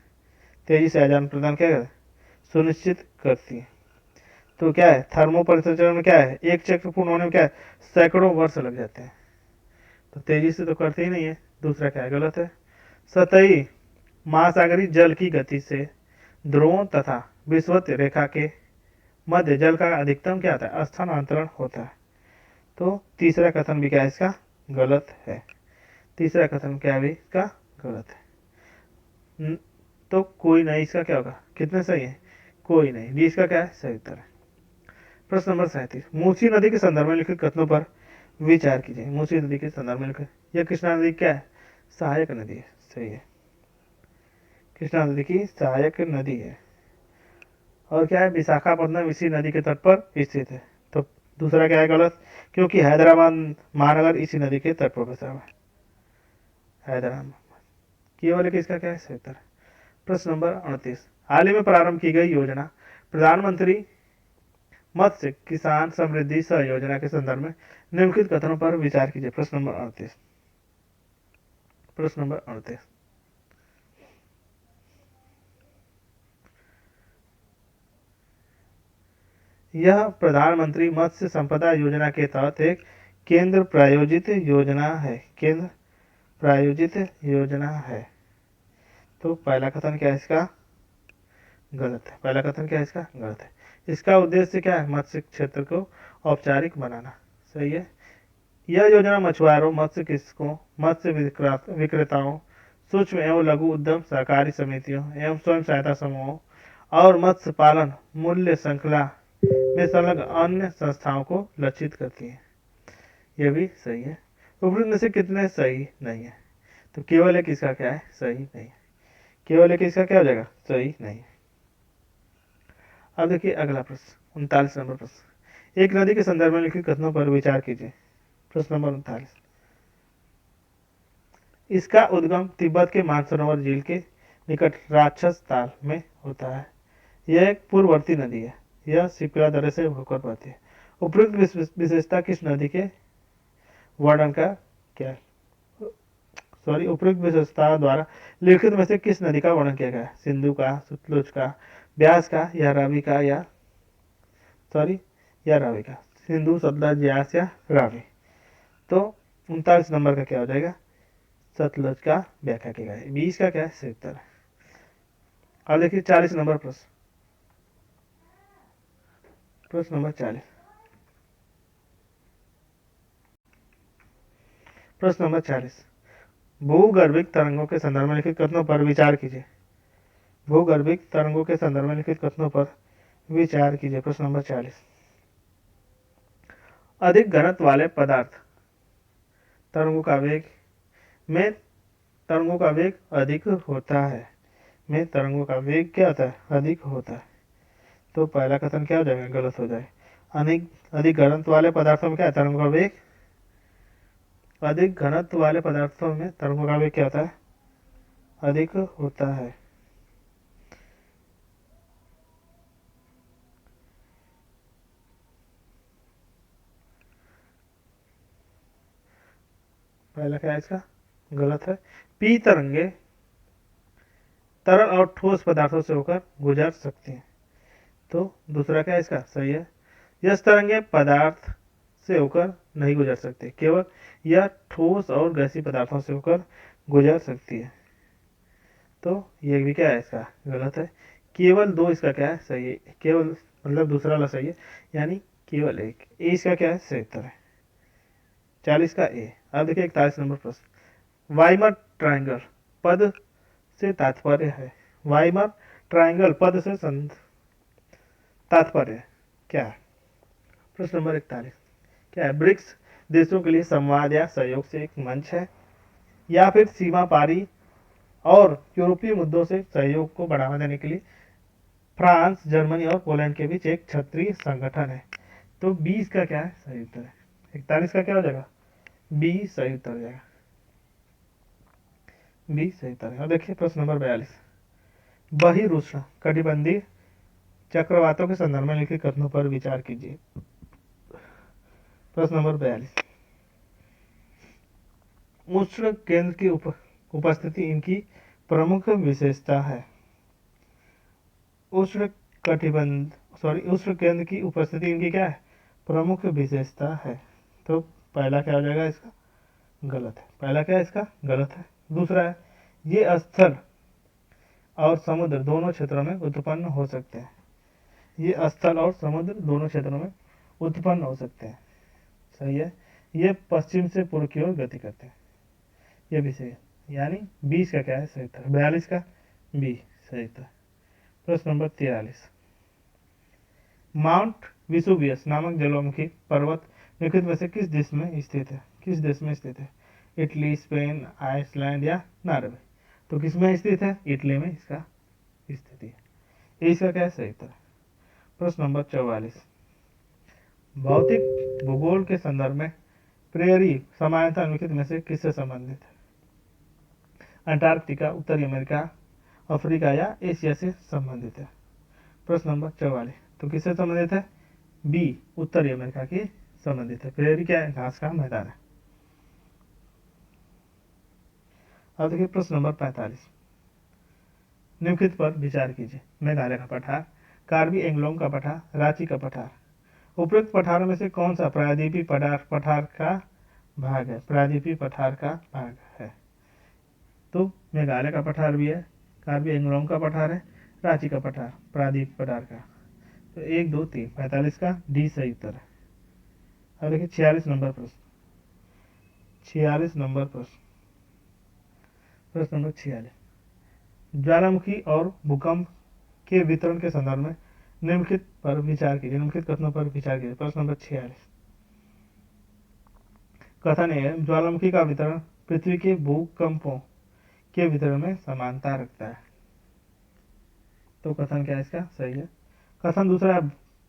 तेजी से आदान प्रदान क्या है, सुनिश्चित करती है। तो क्या है, थर्मो परिसंचरण में क्या है, एक चक्र पूर्ण होने में क्या है, सैकड़ों वर्ष लग जाते हैं। तो तेजी से तो करते ही नहीं है। दूसरा क्या है, गलत है। सतही महासागरीय जल की गति से ध्रुवों तथा विषुवत रेखा के मध्य जल का अधिकतम क्या होता है, स्थानांतरण होता है। तो तीसरा कथन भी क्या है इसका, गलत है। तीसरा कथन क्या भी इसका गलत है। तो कोई नहीं, इसका क्या होगा, कितने सही है, कोई नहीं। डी इसका क्या है सही उत्तर है। प्रश्न नंबर 37, मूसी नदी के संदर्भ में लिखित कथनों पर विचार कीजिए। मूसी नदी के संदर्भ में लिखित, यह कृष्णा नदी क्या है, सहायक नदी है, सही है, कृष्णा नदी की सहायक नदी है। और क्या है, विशाखापट्टनम इसी नदी के तट पर स्थित है। तो दूसरा क्या है गलत, क्योंकि हैदराबाद महानगर इसी नदी के तट पर बसा हुआ है, हैदराबाद। केवल किसका क्या है सही उत्तर। प्रश्न नंबर 38, हाल ही में प्रारंभ की गई योजना प्रधानमंत्री मत्स्य किसान समृद्धि सह योजना के संदर्भ में निम्नलिखित कथनों पर विचार कीजिए। प्रश्न नंबर 38। प्रश्न नंबर 38, यह प्रधानमंत्री मत्स्य संपदा योजना के तहत एक केंद्र प्रायोजित योजना है, केंद्र प्रायोजित योजना है। तो पहला कथन क्या है इसका, गलत है। पहला कथन क्या है इसका, गलत है। इसका उद्देश्य क्या है, मत्स्य क्षेत्र को औपचारिक बनाना, सही है। यह योजना मछुआरों, मत्स्य कृषकों, मत्स्य विक्रेताओं, सूक्ष्म एवं लघु उद्यम सहकारी समितियों एवं स्वयं सहायता समूहों और मत्स्य पालन मूल्य श्रृंखला में संलग्न अन्य संस्थाओं को लक्षित करती है। यह भी सही है। उपरोक्त में से कितने सही नहीं है, तो केवल एक इसका क्या है सही नहीं है, केवल एक इसका क्या हो जाएगा सही नहीं है। अब देखिए अगला प्रश्न 39 नंबर प्रश्न, एक नदी के संदर्भ में लिखित कथनों पर विचार कीजिए। प्रश्न नंबर 39, इसका उद्गम तिब्बत के मानसरोवर झील के निकट राक्षस ताल में होता है। यह एक पूर्ववर्ती नदी है, यह शिप्रा दर्रे से होकर बहती है। उपयुक्त विशेषता किस नदी के वर्णन का क्या, उपयुक्त विशेषता द्वारा लिखित में से किस नदी का वर्णन किया गया है, सिंधु का, सतलुज का, ब्यास का या रावी का, या रावी का, सिंधु, सतलज, ब्यास या रावी। तो 39 नंबर का क्या हो जाएगा, सतलज का व्याख्या किया गया है। 20 का क्या है सही उत्तर है। अब देखिए 40 नंबर प्रश्न, प्रश्न नंबर 40, प्रश्न नंबर 40, भूगर्भिक तरंगों के संदर्भ में लिखित कथनों पर विचार कीजिए। भूगर्भिक तरंगों के संदर्भ में लिखित कथनों पर विचार कीजिए। प्रश्न नंबर 40, अधिक घनत्व वाले पदार्थ तरंगों का वेग में तरंगों का वेग अधिक होता है। में तरंगों का वेग क्या होता है? अधिक होता है। तो पहला कथन क्या हो जाएगा? गलत हो जाए। अधिक घनत्व वाले पदार्थों में क्या है? तरंगों का वेग। अधिक घनत्व वाले पदार्थों में तरंगों का वेग क्या होता है? अधिक होता है। पहला क्या है इसका? गलत है। पी तरंगे तरल और ठोस पदार्थों से होकर गुजर सकती हैं। तो दूसरा क्या है इसका? सही है। यह तरंगे पदार्थ से होकर नहीं गुजर सकते, केवल यह ठोस और गैसीय पदार्थों से होकर गुजर सकती है। तो ये भी क्या है इसका? गलत है। केवल दो इसका क्या है? सही है। केवल मतलब दूसरा वाला सही है, यानी केवल एक। ए इसका क्या है? सही उत्तर है। 40 का ए। अब देखिए 41 नंबर प्रश्न, वाइमर ट्रायंगल पद से तात्पर्य है। वाइमर ट्रायंगल पद से तात्पर्य क्या है? प्रश्न नंबर 41 क्या है? ब्रिक्स देशों के लिए संवाद या सहयोग से एक मंच है, या फिर सीमा पारी और यूरोपीय मुद्दों से सहयोग को बढ़ावा देने के लिए फ्रांस, जर्मनी और पोलैंड के बीच एक क्षेत्रीय संगठन है। तो 20 का क्या है? सही उत्तर है। 41 का क्या हो जाएगा? बी सही उत्तर हो जाएगा। बी सही उत्तर है। और देखिए प्रश्न नंबर 42, बहिरुष्ण कटिबंधीय चक्रवातों के संदर्भ में लिखित कथनों पर विचार कीजिए। प्रश्न नंबर 42, उष्ण केंद्र की उपस्थिति इनकी प्रमुख विशेषता है। उष्ण केंद्र की उपस्थिति इनकी क्या है? प्रमुख विशेषता है। तो पहला क्या हो जाएगा इसका? गलत है। पहला क्या है इसका? गलत है। दूसरा है, ये स्थल और समुद्र दोनों क्षेत्रों में उत्पन्न हो सकते हैं। ये स्थल और समुद्र दोनों क्षेत्रों में उत्पन्न हो सकते हैं। सही है। ये पश्चिम से पूर्व की ओर गति करते हैं। ये भी सही है, यानी 20 का क्या है? सही उत्तर। 42 का बी सही उत्तर। प्रश्न नंबर 43, माउंट विसुवियस नामक ज्वालामुखी पर्वत निम्नलिखित में से किस देश में स्थित है? किस देश में स्थित है? इटली, स्पेन, आइसलैंड या नॉर्वे? तो किस में स्थित है? इटली में इसका स्थिति है। इसका क्या है? सही उत्तर है। प्रश्न नंबर 44, भौतिक भूगोल के संदर्भ में प्रेयरी समानता निम्नलिखित में से किससे संबंधित है? अंटार्कटिका, उत्तरी अमेरिका, अफ्रीका या एशिया से संबंधित है। प्रश्न नंबर 44, तो किससे संबंधित है? बी उत्तरी अमेरिका की संबंधित है। प्रेयरी क्या है? घास का मैदान है। अब देखिए प्रश्न नंबर 45, निम्नलिखित पर विचार कीजिए। मेघालय का पठार, कार्बी एंग्लोंग का पठार, रांची का पठार। उपयुक्त पठारों में से कौन सा प्रायद्वीपीय पठार का भाग है? प्रायद्वीपीय पठार का भाग है। तो मेघालय का पठार भी है, कार्बी एंग्लोंग का पठार है, रांची का पठार प्रायद्वीपीय पठार का। तो 1 2 3 45 का डी सही उत्तर है। अब देखिए 46 नंबर प्रश्न। 46 नंबर प्रश्न। प्रश्न नंबर 46, ज्वालामुखी और भूकंप के वितरण के संदर्भ में निम्नलिखित पर विचार कीजिए। निम्नलिखित कथनों पर विचार कीजिए। प्रश्न नंबर 46, कथन है, ज्वालामुखी का वितरण पृथ्वी के भूकंपों के वितरण में समानता रखता है। तो कथन क्या है इसका? सही है। कथन दूसरा,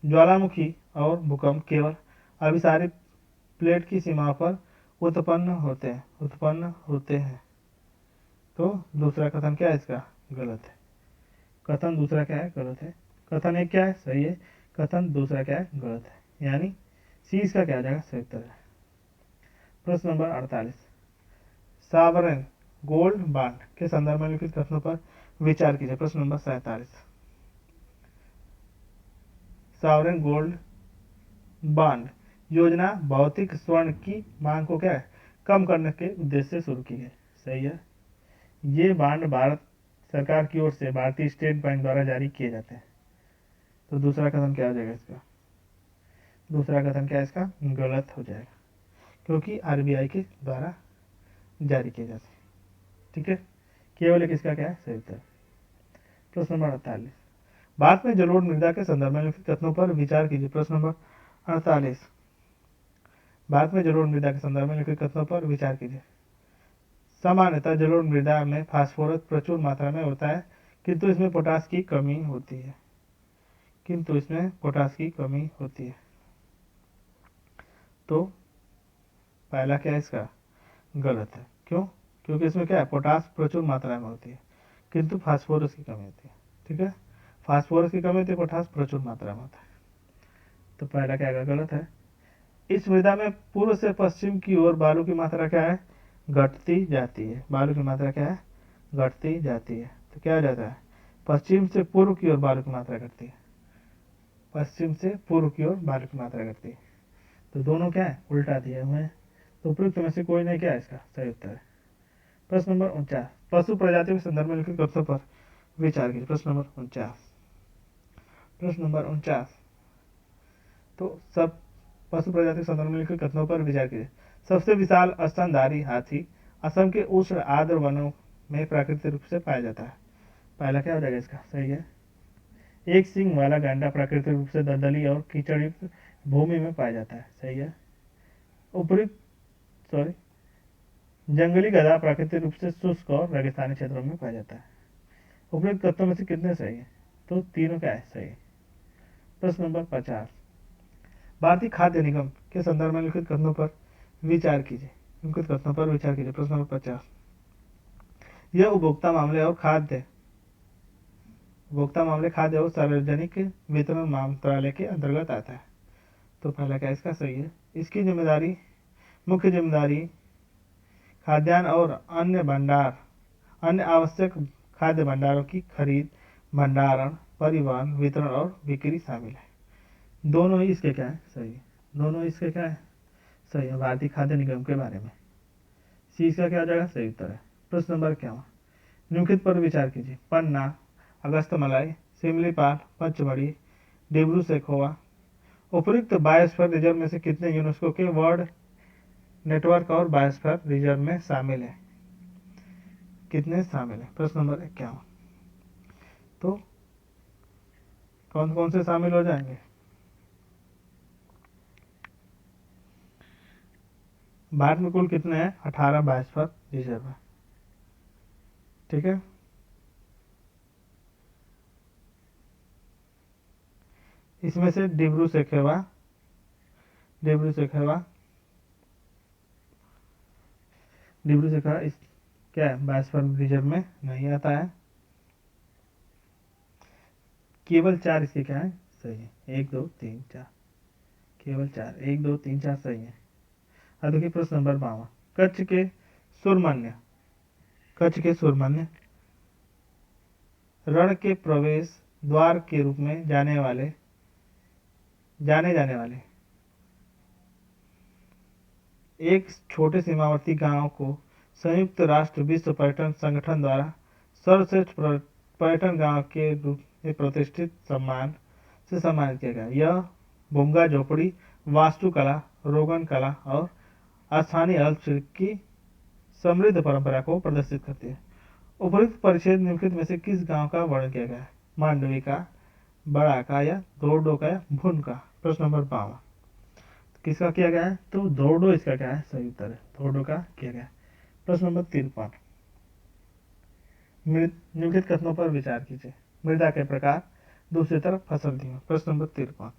ज्वालामुखी और भूकंप केवल अभिसारी प्लेट की सीमा पर उत्पन्न होते हैं। तो दूसरा कथन क्या है इसका? गलत है। कथन दूसरा क्या है? गलत है। कथन एक क्या है? सही है। कथन दूसरा क्या है? गलत है, यानी सी इसका क्या आ जाएगा? सही उत्तर है। प्रश्न नंबर 48, सावरन गोल्ड बॉन्ड के संदर्भ में लिखित कथनों पर विचार कीजिए। प्रश्न नंबर 47, सावरन गोल्ड बॉन्ड योजना भौतिक स्वर्ण की मांग को क्या है? कम करने के उद्देश्य से शुरू की है। सही है। ये बॉन्ड भारत सरकार की ओर से भारतीय स्टेट बैंक द्वारा जारी किए जाते हैं। तो दूसरा कथन क्या हो जाएगा इसका? दूसरा कथन क्या है इसका? गलत हो जाएगा, क्योंकि आरबीआई के द्वारा जारी किए जाते हैं। ठीक है, केवल एक इसका क्या है सही उत्तर। प्रश्न नंबर 48, भारत में जलोढ़ मृदा के संदर्भ में लिखित कथनों पर विचार कीजिए। प्रश्न नंबर 48, भारत में जलोढ़ मृदा के संदर्भ में लिखित कथनों पर विचार कीजिए। सामान्यतः जलोढ़ मृदा में फास्फोरस प्रचुर मात्रा में होता है, किंतु इसमें पोटास की कमी होती है। तो पहला क्या है इसका गलत है। क्यों? क्योंकि इसमें क्या है, पोटास प्रचुर मात्रा में होती है, किंतु फास्फोरस की कमी होती है। ठीक है, फास्फोरस की कमी होती है, पोटास प्रचुर मात्रा में होता है। तो पहला क्या गलत है। इस मृदा में पूर्व से पश्चिम की ओर बालू की मात्रा क्या है, घटती जाती है। बालू की मात्रा क्या है, घटती जाती है। तो क्या हो जाता है, पश्चिम से पूर्व की ओर बालू की मात्रा घटती है। पश्चिम से पूर्व की ओर बालू की मात्रा घटती है। तो दोनों क्या है, उल्टा दिए हुए हैं। तो उपयुक्त में से कोई नहीं क्या है इसका सही उत्तर है। प्रश्न नंबर 49, पशु प्रजातियों के संदर्भ में लिखित कथनों पर विचार कीजिए। प्रश्न नंबर 49, तो सब पशु प्रजाति के संदर्भ में लिखित कथनों पर विचार कीजिए। सबसे विशाल स्तनधारी हाथी असम के उष्ण आर्द्र वनों में प्राकृतिक रूप से पाया जाता है। पहला क्या हो जाएगा इसका सही है। एक सींग वाला गैंडा प्राकृतिक रूप से दलदली और कीचड़ युक्त भूमि में पाया जाता है। सही है। जंगली गधा प्राकृतिक रूप से शुष्क और रेगिस्तानी क्षेत्रों में पाया जाता है। उपयुक्त तत्वों में से कितने सही है, तो तीनों क्या है सही है। प्रश्न नंबर 50, भारतीय खाद्य निगम के संदर्भ में लिखित कथनों पर विचार कीजिए। प्रश्न नंबर 50, यह उपभोक्ता मामले खाद्य और सार्वजनिक वितरण मंत्रालय के अंतर्गत आता है। तो पहला क्या इसका सही है। इसकी मुख्य जिम्मेदारी खाद्यान्न और अन्य आवश्यक खाद्य भंडारों की खरीद, भंडारण, परिवहन, वितरण और बिक्री शामिल है। दोनों ही इसके क्या है सही है भारतीय खाद्य निगम के बारे में। सी इसका क्या हो जाएगा सही उत्तर है। प्रश्न नंबर 51, निम्नलिखित पर विचार कीजिए। पन्ना, अगस्तमलाई, सिमलीपाल, पचमढ़ी, डिब्रू सैखोवा उपयुक्त बायोस्फीयर रिजर्व में से कितने यूनेस्को के वर्ल्ड नेटवर्क और बायोस्फीयर रिजर्व में शामिल है। प्रश्न नंबर 51, तो कौन कौन से शामिल हो जाएंगे। भारत में कुल कितने हैं, 18 बायोस्फीयर रिजर्व है। ठीक है, इसमें से डिब्रू सैखोवा इस क्या है बायोस्फीयर रिजर्व में नहीं आता है। केवल 4 इसके क्या है सही है, 1 2 3 4, केवल 4, 1 2 3 4 सही है। अब देखिए प्रश्न नंबर 52, कच्छ के सुरमन्य रण के प्रवेश द्वार के रूप में जाने जाने वाले एक छोटे सीमावर्ती गांव को संयुक्त राष्ट्र विश्व पर्यटन संगठन द्वारा सर्वश्रेष्ठ पर्यटन गांव के रूप में प्रतिष्ठित सम्मान से सम्मानित किया गया। यह भूंगा झोपड़ी, वास्तुकला, रोगन कला और स्थानीय हस्तशिल्प की समृद्ध परंपरा को प्रदर्शित करती है। उपयुक्त परिच्छेद निम्नलिखित में से किस गांव का वर्णन किया गया है। मांडवी का, बड़ा का, या दोरडो का, या भुन का। प्रश्न नंबर 52 किसका किया गया है, तो दोरडो इसका क्या है सही उत्तर है, दोरडो का किया गया है। प्रश्न नंबर 53, निम्नलिखित कथनों पर विचार कीजिए। मृदा के प्रकार, दूसरी तरफ फसल दी। प्रश्न नंबर 53,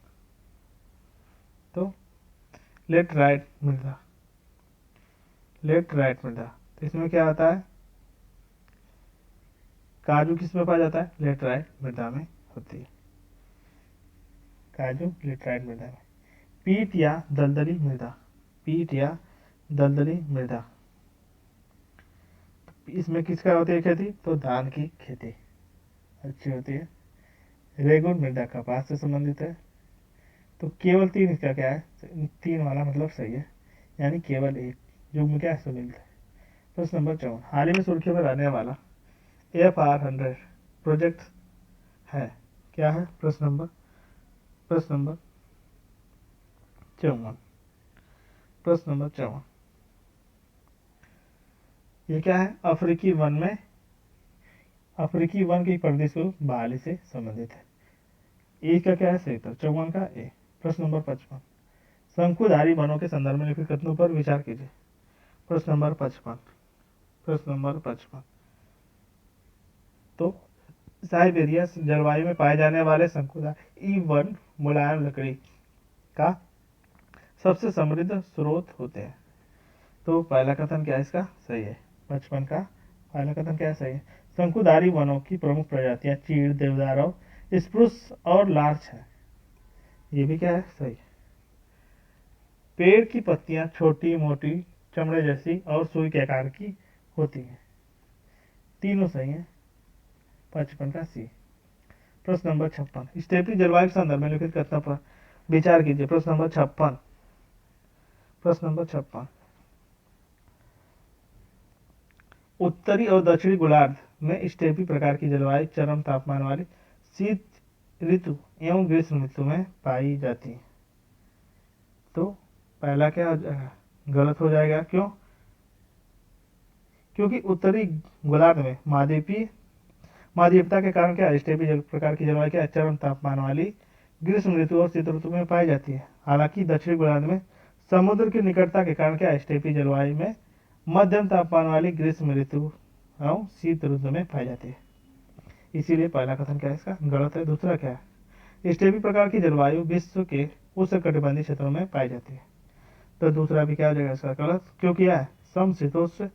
तो लेट राइट मृदा, तो इसमें क्या होता है, काजू किस में पाया जाता है, लेटराइट मृदा में होती है। काजू लेटराइट मृदा में। पीट या दलदली मृदा, इसमें किसका होती है खेती, तो धान की खेती अच्छी होती है। रेगुन मृदा कपास से संबंधित है। तो केवल 3 इसका क्या है, 3 वाला मतलब सही है, यानी केवल एक जो में क्या है मिलता है। प्रश्न नंबर 54, हाल ही में सुर्खियों में रहने वाला AFR100 प्रोजेक्ट है, क्या है। प्रश्न नंबर 54, प्रश्न नंबर 54, ये क्या है? अफ्रीकी वन की प्रदेश को बहाली से संबंधित है। ए का क्या है सही उत्तर? 54 का ए। प्रश्न नंबर 55, शंकुधारी वनों के संदर्भ में लिखित कथनों पर विचार कीजिए। प्रश्न नंबर 55, प्रश्न नंबर 55, तो साइबेरिया जलवायु में पाए जाने वाले शंकुधारी वन मुलायम लकड़ी का सबसे समृद्ध स्रोत होते हैं। तो पहला कथन क्या है इसका सही है? 55 का पहला कथन क्या है सही है? शंकुधारी वनों की प्रमुख प्रजातियां चीड़, देवदार और स्प्रूस और लार्च है। ये भी क्या है सही है। पेड़ की पत्तियां छोटी मोटी चमड़े जैसी और सुई के आकार की होती हैं। तीनों सही है। 55 का सी। प्रश्न नंबर 56, स्टेपी जलवायु के संदर्भ में लिखित कथनों पर विचार कीजिए। प्रश्न नंबर 56, प्रश्न नंबर 56, उत्तरी और दक्षिणी गोलार्ध में स्टेपी प्रकार की जलवायु चरम तापमान वाली शीत ऋतु एवं ग्रीष्म ऋतु में पाई जाती है। तो पहला क्या हो जाएगा? गलत हो जाएगा। क्यों? क्योंकि उत्तरी गोलार्ध में महाद्वीपता के कारण क्या स्टेपी प्रकार की जलवायु क्या चरम तापमान वाली ग्रीष्म ऋतु और शीत ऋतु में पाई जाती है। हालांकि दक्षिणी गोलार्ध में समुद्र की निकटता के कारण क्या स्टेपी जलवायु में मध्यम तापमान वाली ग्रीष्म ऋतु एवं शीत ऋतु में पाई जाती है। इसीलिए पहला कथन क्या है इसका गलत है। दूसरा क्या है? स्टेपी प्रकार की जलवायु विश्व के उष्णकटिबंधीय क्षेत्रों में पाई जाती है। तो दूसरा भी क्या हो जाएगा इसका गलत। क्योंकि क्या है? समशीतोष्ण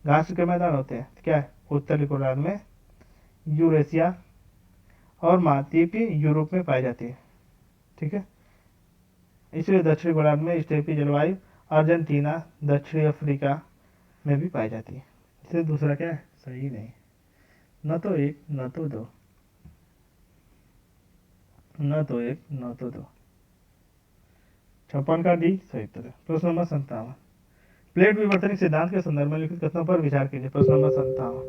घास के मैदान होते हैं। क्या है? उत्तरी गोलार्ध में, यूरेशिया और महाद्वीपीय यूरोप में पाई जाती है। ठीक है। इसलिए दक्षिणी गोलार्ध में स्टेपी जलवायु अर्जेंटीना, दक्षिणी अफ्रीका में भी पाई जाती है। इसलिए दूसरा क्या है सही नहीं। न तो एक न तो दो, न तो एक न तो दो। 56 का डी सही उत्तर है। प्रश्न नंबर 57, प्लेट विवर्तनिक सिद्धांत के संदर्भ में लिखित कथनों पर विचार कीजिए। प्रश्न नंबर 57,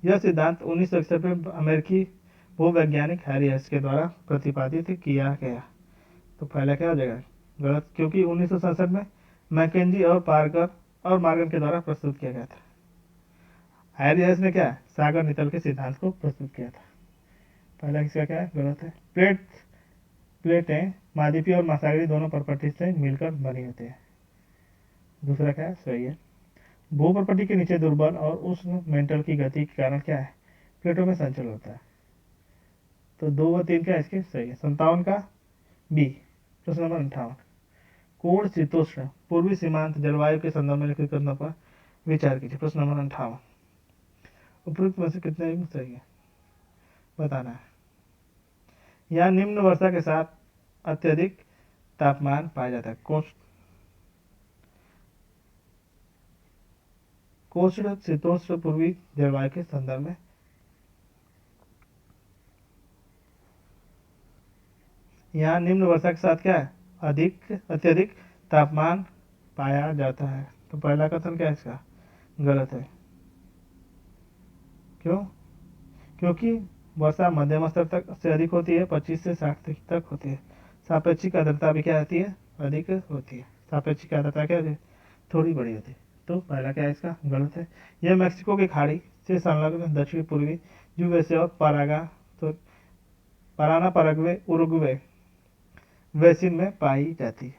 यह सिद्धांत 1961 में अमेरिकी भूवैज्ञानिक हैरी हेस के द्वारा प्रतिपादित किया गया। तो पहला क्या हो जाएगा गलत। क्योंकि 1967 में मैकेंजी और पार्कर और मार्गन के द्वारा प्रस्तुत किया गया था। हैरी हेस ने क्या सागर नितल के सिद्धांत को प्रस्तुत किया था। पहला इसका क्या है गलत है। प्लेटें महाद्वीपीय और महासागरीय दोनों प्रॉपर्टी से मिलकर बनी होती है। दूसरा क्या है सही है। भूप्रपट्टी के नीचे दुर्बल और उष्ण मेंटल की गति के कारण क्या है प्लेटों में संचल होता है। तो 2 व 3 क्या है इसके सही है। 57 का बी। प्रश्न नंबर 58, कोण शीतोष्ण पूर्वी सीमांत जलवायु के संदर्भ में लिखित कथनों पर विचार कीजिए। प्रश्न नंबर 58, उपयुक्त में से कितने सही है बताना है। यहाँ निम्न वर्षा के साथ अत्यधिक तापमान पाया जाता है। कोष्ण शीतोष्ण पूर्वी जलवायु के संदर्भ में यहाँ निम्न वर्षा के साथ क्या है अत्यधिक तापमान पाया जाता है। तो पहला कथन क्या है इसका गलत है। क्यों? क्योंकि वर्षा मध्यम स्तर तक से अधिक होती है, 25 से 60 तक होती है। सापेक्षिक आर्द्रता भी क्या होती है अधिक होती है। सापेक्षिक आर्द्रता क्या होती है थोड़ी बड़ी होती है। तो पहला क्या है इसका गलत है। यह मैक्सिको की खाड़ी से संलग्न दक्षिण पूर्वी यूएसए और पराना परग्वे उरुग्वे बेसिन में पाई जाती है।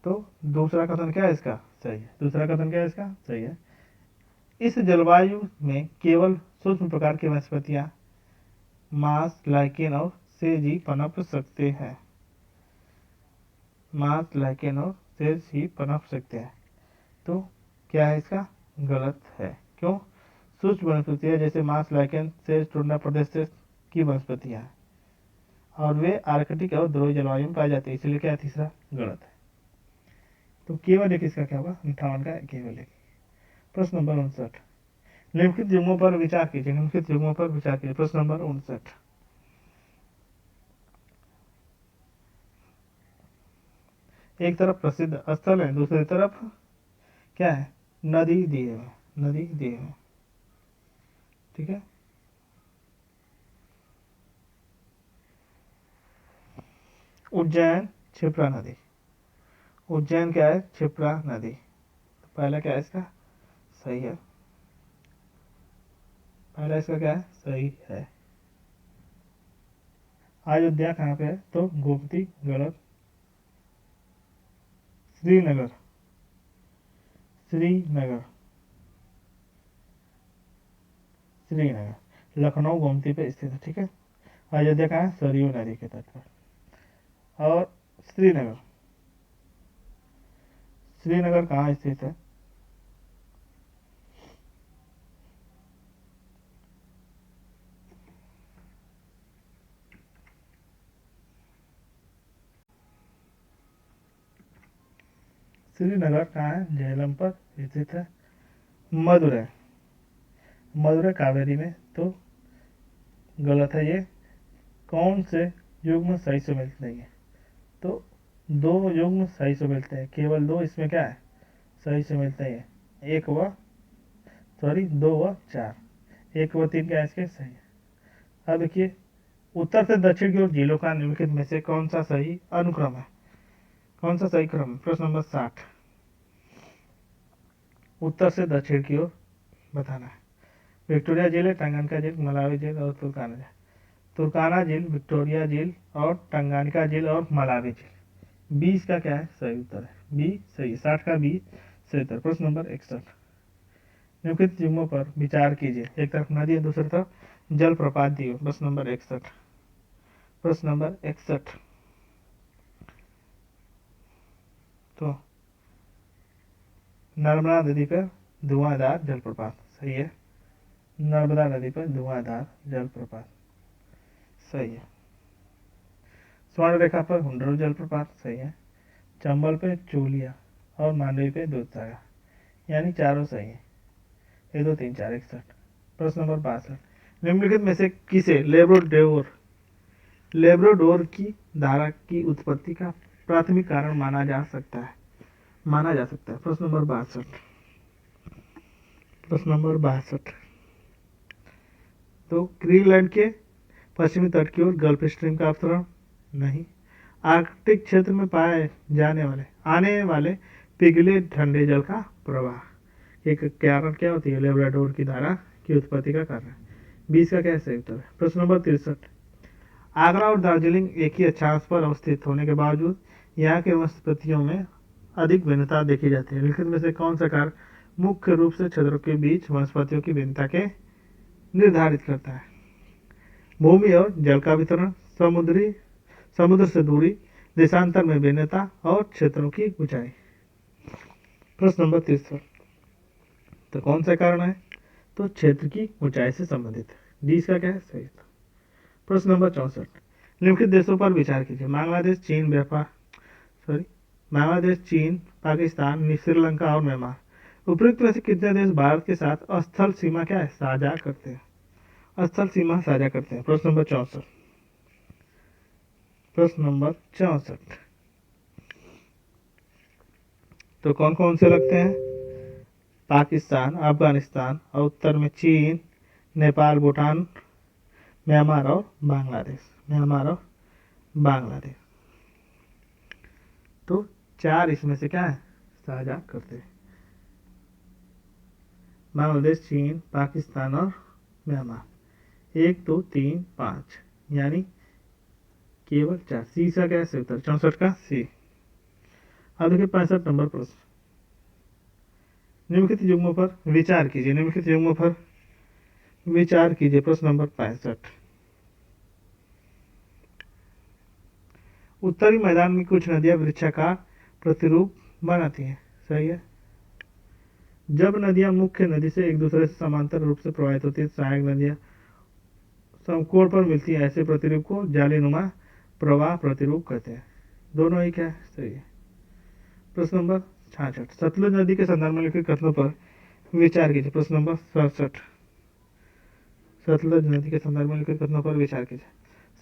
तो दूसरा कथन क्या है इसका सही है। दूसरा कथन क्या है इसका सही है। इस जलवायु में केवल सूक्ष्म प्रकार की वनस्पतियां मांस, लाइकेन और सेज ही पनप सकते हैं। मांस, लाइकेन और सेज ही पनप सकते हैं। तो क्या है इसका गलत है। क्यों? सूक्ष्म वनस्पतियां जैसे मांस, लाइकेन, सेज टुंड्रा प्रदेश की वनस्पतियां और वे आर्कटिक और ध्रुवीय जलवायु में पाई जाती है। इसलिए क्या तीसरा गलत है। तो केवल एक इसका क्या होगा 58 का केवल एक। प्रश्न नंबर 59, निम्नलिखित युग्मों पर विचार कीजिए। निम्नलिखित युग्मों पर विचार कीजिए। प्रश्न नंबर 59, एक तरफ प्रसिद्ध स्थल है, दूसरी तरफ क्या है नदी दिए हुए नदी दिए हुए। ठीक है। उज्जैन क्षिप्रा नदी। उज्जैन क्या है क्षिप्रा नदी। तो पहला क्या है इसका सही है, पहला इसका क्या है सही है। अयोध्या कहाँ पे है तो गोमती गलत। श्रीनगर, श्रीनगर, श्रीनगर, लखनऊ गोमती पे स्थित है, ठीक है। अयोध्या कहाँ है सरयू नदी के तट पर। और श्रीनगर, श्रीनगर कहाँ स्थित है, श्रीनगर कहाँ है झेलम पर स्थित है। मदुरै, मदुरै कावेरी में तो गलत है ये। कौन से युग्म सही से मिलते नहीं है तो दो युग्म सही से मिलते हैं, केवल दो इसमें क्या है सही से मिलते हैं, एक व सॉरी 2 व 4, 1 व 3 क्या इसके सही है। अब देखिए उत्तर से दक्षिण की ओर झीलों का निम्नलिखित में से कौन सा सही अनुक्रम है, कौन सा सही क्रम है। प्रश्न नंबर 60, उत्तर से दक्षिण की ओर बताना है। विक्टोरिया झील है, टंगानिका झील, मलावी झील और तुर्काना झील। तुर्काना झील, विक्टोरिया झील और टंगानिका झील और मलावी झील। 20 का क्या है सही उत्तर है बी सही, 60 का बी सही उत्तर। प्रश्न नंबर 61, निम्नलिखित युग्मों पर विचार कीजिए। एक तरफ नदी है दूसरी तरफ जलप्रपात दी हो। प्रश्न नंबर 61, प्रश्न नंबर 61 तो नर्मदा नदी पर धुआंधार जलप्रपात सही है, नर्मदा नदी पर धुआंधार जलप्रपात सही है। स्वर्ण रेखा पर हुंडरू जलप्रपात सही है। चंबल पे चूलिया और मांडवी पे दूधसागर, यानी चारों सही है। 1 2 3 4 61। प्रश्न नंबर 62, निम्नलिखित में से किसे लेब्राडोर की धारा की उत्पत्ति का प्राथमिक कारण माना जा सकता है, माना जा सकता है। प्रश्न नंबर 62, प्रश्न नंबर 62 तो ग्रीनलैंड के पश्चिमी तट की ओर गल्फ स्ट्रीम का अवतरण नहीं। आर्कटिक क्षेत्र में पाए जाने वाले आने वाले पिघले ठंडे जल का प्रवाह एक कारण क्या होती है लेब्राडोर की धारा की उत्पत्ति का कारण। 20 का क्या सही उत्तर है। प्रश्न नंबर 63, आगरा और दार्जिलिंग एक ही अक्षांश पर अवस्थित होने के बावजूद यहाँ के वनस्पतियों में अधिक भिन्नता देखी जाती है। निम्नलिखित में से कौन सा कारक मुख्य रूप से क्षेत्रों के बीच वनस्पतियों की भिन्नता के निर्धारित करता है। भूमि और जल का वितरण, समुद्र से दूरी, देशांतर में भिन्नता और क्षेत्रों की ऊंचाई। प्रश्न नंबर 63 तो कौन सा कारण है तो क्षेत्र की ऊंचाई से संबंधित है। 20 का क्या है सही। प्रश्न नंबर 64, निम्नलिखित देशों पर विचार कीजिए। बांग्लादेश, चीन, पाकिस्तान, श्रीलंका और म्यांमार। उपयुक्त में से कितने देश भारत के साथ स्थल सीमा क्या है साझा करते हैं, स्थल सीमा साझा करते हैं। प्रश्न नंबर 64, प्रश्न नंबर 64 तो कौन कौन से लगते हैं पाकिस्तान, अफगानिस्तान और उत्तर में चीन, नेपाल, भूटान, म्यांमार और बांग्लादेश, म्यांमार और बांग्लादेश। तो 4 इसमें से क्या है साझा करते हैं, बांग्लादेश, चीन, पाकिस्तान और म्यांमार। 1 2 3 5 यानी केवल 4। सी का क्या है उत्तर 64 का सी। अब देखिए 65 नंबर प्रश्न, निम्नलिखित युग्मों पर विचार कीजिए, निम्नलिखित युग्मों पर विचार कीजिए। प्रश्न नंबर 65, उत्तरी मैदान में कुछ नदियां वृक्षाकार प्रतिरूप बनाती हैं सही है। जब नदियां मुख्य नदी से एक दूसरे से समांतर रूप से प्रवाहित होती है, सहायक नदियां समकोण पर मिलती है, ऐसे प्रतिरूप को जालीनुमा प्रवाह प्रतिरूप कहते हैं। दोनों ही क्या है सही है। प्रश्न नंबर 66, सतलुज नदी के संदर्भ में लिखित कथनों पर विचार कीजिए। प्रश्न नंबर 67, सतलुज नदी के संदर्भ में लिखित कथनों पर विचार कीजिए।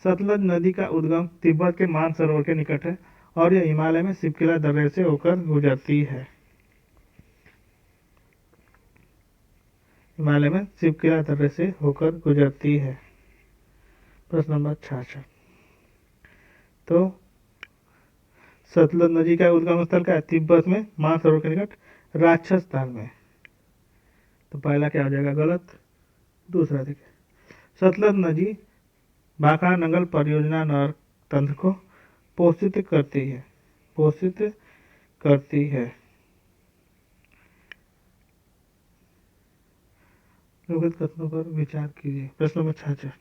सतलुज नदी का उद्गम तिब्बत के मानसरोवर के निकट है और यह हिमालय में सिपकिला दर्रे से होकर गुजरती है, हिमालय में सिपकिला दर्रे से होकर गुजरती है। प्रश्न नंबर 66 तो सतलुज नदी का उद्गम स्थल क्या है तिब्बत में मानसरोवर के निकट राक्षस ताल में। तो पहला क्या हो जाएगा? गलत। दूसरा देखिए, सतलज नदी भाखड़ा नंगल परियोजना नहर तंत्र को पोषित करती है। पोषित करती है। लोकहित कथनों पर विचार कीजिए। प्रश्न नंबर 66,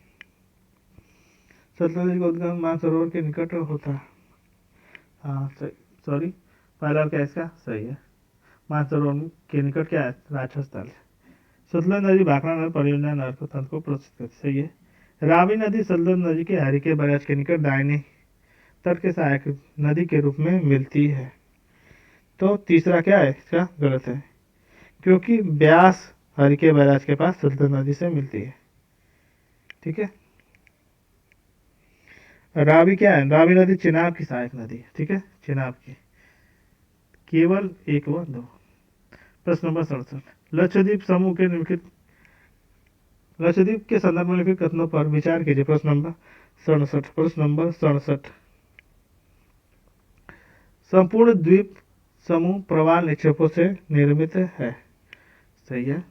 सतलज नदी का उद्गम मानसरोवर के निकट होता है। हाँ सॉरी, पहला क्या इसका सही है। मानसरोवर के निकट क्या है? राक्षस ताल। सतलज नदी भाखड़ा नहर परियोजना नहर को तंत्र को प्रोत्साहित करती, सही है। रावी नदी सतलज नदी के हरिके बैराज के निकट दाहिने तट के सहायक नदी के रूप में मिलती है। तो तीसरा क्या है इसका? गलत है, क्योंकि ब्यास हरिके बैराज के पास सतलज नदी से मिलती है। ठीक है। रावी क्या है? रावी नदी चिनाब की सहायक नदी है। ठीक है, चिनाब की। केवल एक व दो। प्रश्न नंबर 67, लक्षद्वीप समूह के निम्नलिखित लक्षद्वीप के संदर्भ में लिखित कथनों पर विचार कीजिए। प्रश्न नंबर 67। प्रश्न नंबर 67, संपूर्ण द्वीप समूह प्रवाल निक्षेपों से निर्मित है। सही है।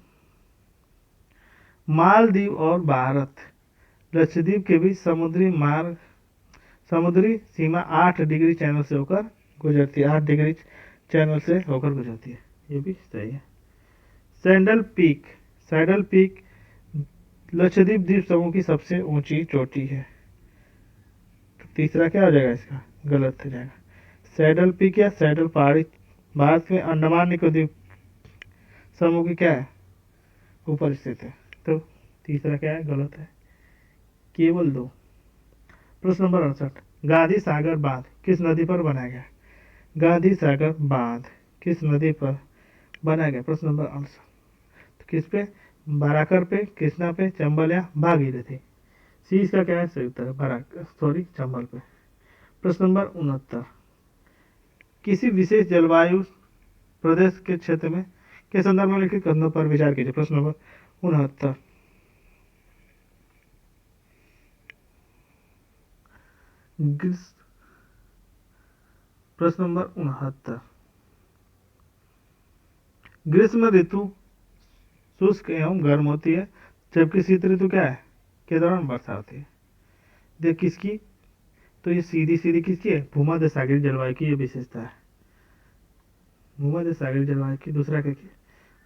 मालदीव और भारत लक्षद्वीप के बीच समुद्री सीमा 8 डिग्री चैनल से होकर गुजरती है। 8 डिग्री चैनल से होकर गुजरती है। ये भी सही है। सैडल पीक लक्षद्वीप द्वीप समूह की सबसे ऊंची चोटी है। तो तीसरा क्या हो जाएगा इसका? गलत हो जाएगा। सैडल पीक या सैडल पहाड़ी भारत में अंडमान निकोबार समूह की क्या है? ऊपर स्थित है। तो तीसरा क्या है? गलत है। केवल दो। प्रश्न नंबर 68, गांधी सागर बांध किस नदी पर बनाया गया? गांधी सागर बांध किस नदी पर बनाया गया? प्रश्न नंबर 68। तो किस पे? बराकर पे, कृष्णा पे, चंबल या भागीरथी। सी इसका क्या है? सही उत्तर चंबल पे। प्रश्न नंबर 69, किसी विशेष जलवायु प्रदेश के क्षेत्र में के संदर्भ में लिखित कथनों पर विचार कीजिए। प्रश्न नंबर 69, प्रश्न नंबर 69, ग्रीष्म ऋतु शुष्क एवं गर्म होती है, जबकि शीत ऋतु क्या है? के दौरान वर्षा होती है। देख किसकी? तो ये सीधी सीधी किसकी है? भूमध्य सागरीय जलवायु की ये विशेषता है। भूमध्य सागरीय जलवायु की। दूसरा क्या की?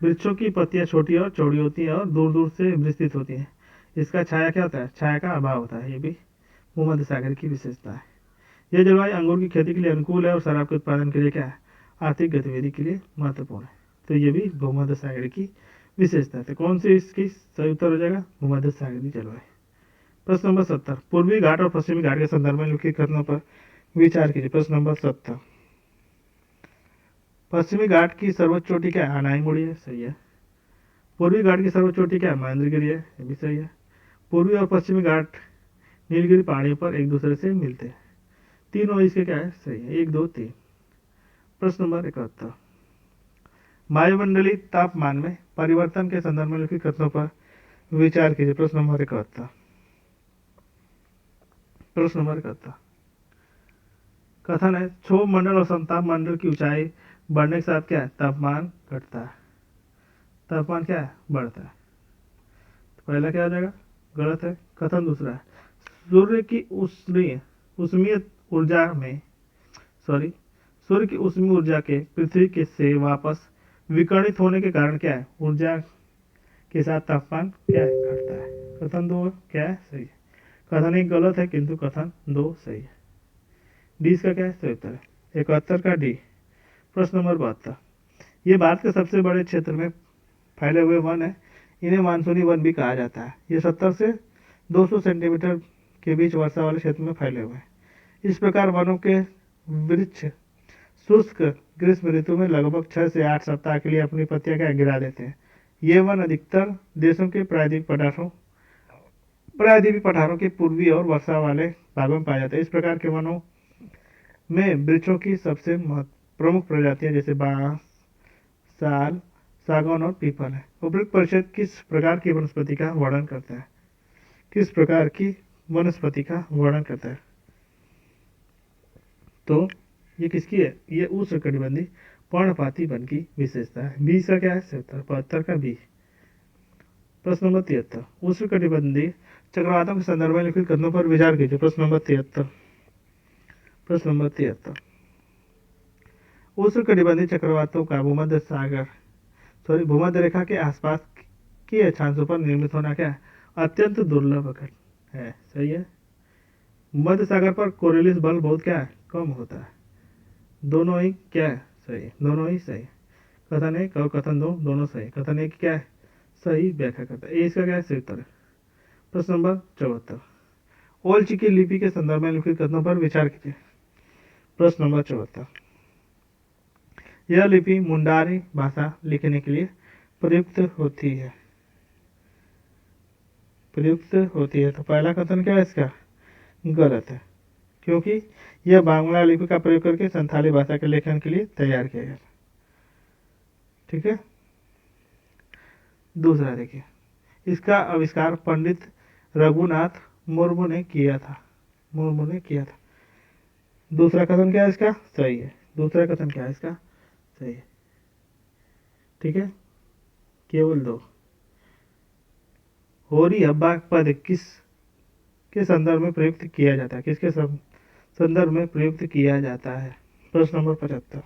वृक्षों की पत्तियां छोटी और चौड़ी होती है और दूर दूर से विस्तृत होती है। इसका छाया क्या होता है? छाया का अभाव होता है। ये भी भूमध्य सागर की विशेषता है। यह जलवायु अंगूर की खेती के लिए अनुकूल है और शराब के उत्पादन के लिए क्या है? आर्थिक गतिविधि के लिए महत्वपूर्ण है। तो ये भी भूमध्य सागर की विशेषता है। तो कौन सी इसकी सही उत्तर हो जाएगा? भूमध्य सागरीय जलवायु। प्रश्न नंबर 70, पूर्वी घाट और पश्चिमी घाट के संदर्भ में लिखित कथनों पर विचार कीजिए। प्रश्न नंबर 70, पश्चिमी घाट की सर्वोच्च चोटी क्या है? अनाईमुड़ी है। सही है। पूर्वी घाट की सर्वोच्च चोटी क्या है? महेंद्रगिरी है। ये भी सही है। पूर्वी और पश्चिमी घाट नीलगिरी पहाड़ियों पर एक दूसरे से मिलते हैं। तीनों इसके क्या है? सही है। 1 2 3। प्रश्न नंबर 71, वायुमंडलीय तापमान में परिवर्तन के संदर्भ में लिखित कथनों पर विचार कीजिए। प्रश्न नंबर 71। प्रश्न नंबर 71, कथन है क्षोभ मंडल और समताप मंडल की ऊंचाई बढ़ने के साथ क्या है? तापमान घटता है। तापमान क्या है? बढ़ता है। तो पहला क्या हो जाएगा? गलत है। कथन दूसरा है सूर्य की उष्मीय ऊर्जा में सूर्य की ऊष्मीय ऊर्जा के पृथ्वी के से वापस विकर्णित होने के कारण क्या है? ऊर्जा के साथ तापमान क्या है? घटता है। कथन 2 क्या है? सही है। कथन 1 गलत है, किंतु कथन 2 सही है। डी इसका क्या है? सही उत्तर है। 71 का डी। प्रश्न नंबर 72, ये भारत के सबसे बड़े क्षेत्र में फैले हुए वन है। इन्हें मानसूनी वन भी कहा जाता है। ये 70 से 200 सेंटीमीटर के बीच वर्षा वाले क्षेत्र में फैले हुए हैं। इस प्रकार वनों के वृक्ष शुष्क ग्रीष्म ऋतु में लगभग 6 से 8 सप्ताह के लिए अपनी पत्तियां क्या गिरा देते हैं। ये वन अधिकतर देशों के प्रायद्वीपीय पठारों के पूर्वी और वर्षा वाले भागों में पाए जाते हैं। इस प्रकार के वनों में वृक्षों की सबसे प्रमुख प्रजातियां जैसे बांस, साल, सागौन और पीपल है। उपरोक्त परिषद किस प्रकार की वनस्पति का वर्णन करता है? किस प्रकार की वनस्पति का वर्णन करता है? तो ये किसकी है? ये उष्णकटिबंधीय पर्णपाती वन की विशेषता है। 20 का क्या है 77, 72 का बी। प्रश्न नंबर 73, उष्णकटिबंधीय चक्रवातों के संदर्भ में लिखित कथनों पर विचार कीजिए। प्रश्न नंबर 73, प्रश्न नंबर 73, उष्णकटिबंधीय चक्रवातों का भूमध्य रेखा के आसपास के अक्षांशों पर निर्मित होना क्या है, अत्यंत दुर्लभ घटना है। सही है। मध्य सागर पर कोरिलिस बल बहुत क्या है, कम होता है। दोनों ही क्या है सही, दोनों ही सही। कथन एक और कथन दो दोनों सही। कथन एक क्या है सही व्याख्या करता है। इसका क्या है सही उत्तर है। प्रश्न नंबर 74, ओल चिकी लिपि के संदर्भ में लिखित कथनों पर विचार कीजिए। प्रश्न नंबर 74, यह लिपि मुंडारी भाषा लिखने के लिए प्रयुक्त होती है। प्रयुक्त होती है तो पहला कथन क्या है इसका गलत है, क्योंकि यह बांग्ला लिपि का प्रयोग करके संथाली भाषा के लेखन के लिए तैयार किया गया। ठीक है। दूसरा देखिए, इसका आविष्कार पंडित रघुनाथ मुर्मू ने किया था। मुर्मू ने किया था। दूसरा कथन क्या है इसका सही है। दूसरा कथन क्या है इसका सही है। ठीक है। केवल दो। होरी हब्बा पद किस के संदर्भ में प्रयुक्त किया जाता है, किसके संदर्भ में प्रयुक्त किया जाता है। प्रश्न नंबर 75,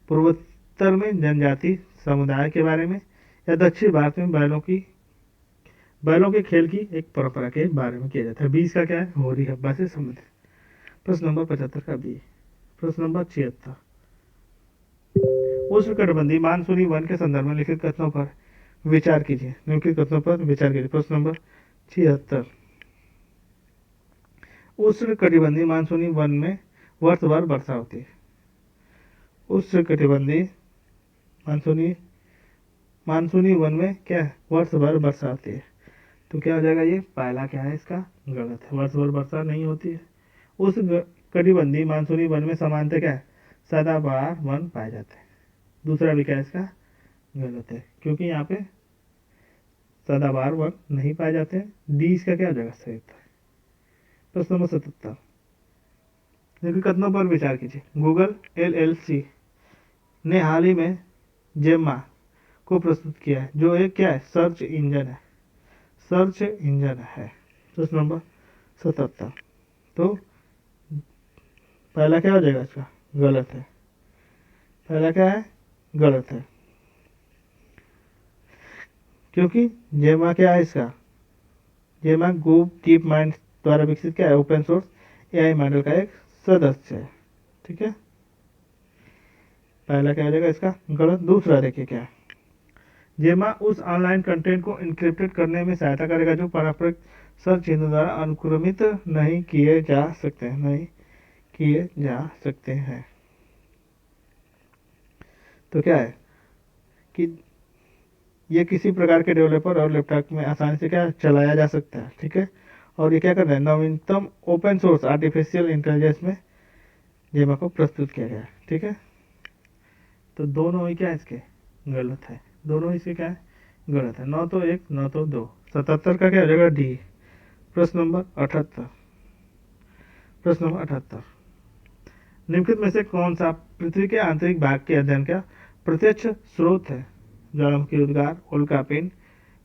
पूर्वोत्तर में जनजाति समुदाय के बारे में या दक्षिण भारत में बैलों के खेल की एक परंपरा के बारे में किया जाता है। 20 का क्या है होरी हब्बा से संबंधित। प्रश्न नंबर 75 का बी। प्रश्न नंबर 76, उष्णकटिबंधीय मानसूनी वन के संदर्भ में लिखित कथनों पर विचार कीजिए। निम्नलिखित कथनों पर विचार कीजिए। प्रश्न नंबर 76, उष्णकटिबंधीय मानसूनी वन में वर्ष भर वर्षा होती है। उष्णकटिबंधीय मानसूनी वन में क्या है वर्ष भर वर्षा होती है। तो क्या हो जाएगा ये पहला क्या है इसका गलत है, वर्ष भर वर्षा नहीं होती है। उस कटिबंधीय मानसूनी वन में सामान्यतः क्या है सदाबहार वन पाए जाते हैं। दूसरा भी क्या है इसका गलत है, क्योंकि यहाँ पे सदाबहार वन नहीं पाए जाते हैं। डी इसका क्या हो जाएगा सही उत्तर। प्रश्न नंबर 77, निम्न कथनों पर विचार कीजिए। गूगल LLC ने हाल ही में जेम्मा को प्रस्तुत किया है, जो एक क्या है सर्च इंजन है। सर्च इंजन है। प्रश्न नंबर 77, तो पहला क्या हो जाएगा इसका गलत है। पहला क्या है गलत है, क्योंकि जेमा क्या है इसका जेमा गूप डीप माइंड द्वारा विकसित क्या है ओपन सोर्स AI मॉडल का एक सदस्य है। ठीक है। पहला क्या हो जाएगा इसका गलत। दूसरा देखिए क्या है, जेमा उस ऑनलाइन कंटेंट को इंक्रिप्टेड करने में सहायता करेगा जो पारंपरिक सर्च इंजन द्वारा अनुक्रमित नहीं किए जा सकते हैं। तो क्या है कि ये किसी प्रकार के डेवलपर और लैपटॉप में आसानी से क्या चलाया जा सकता है। ठीक है। और ये क्या कर रहा है नवीनतम ओपन सोर्स आर्टिफिशियल इंटेलिजेंस में जेमा को प्रस्तुत किया गया है। ठीक है। तो दोनों ही क्या है इसके गलत है। दोनों इसके क्या है गलत है। 9 तो 1 9 तो 2। 77 का क्या हो जाएगा डी। प्रश्न नंबर 78, प्रश्न नंबर 78, निम्नलिखित में से कौन सा पृथ्वी के आंतरिक भाग के अध्ययन का प्रत्यक्ष स्रोत है। ज्वालामुखी उद्गार, उल्कापिंड,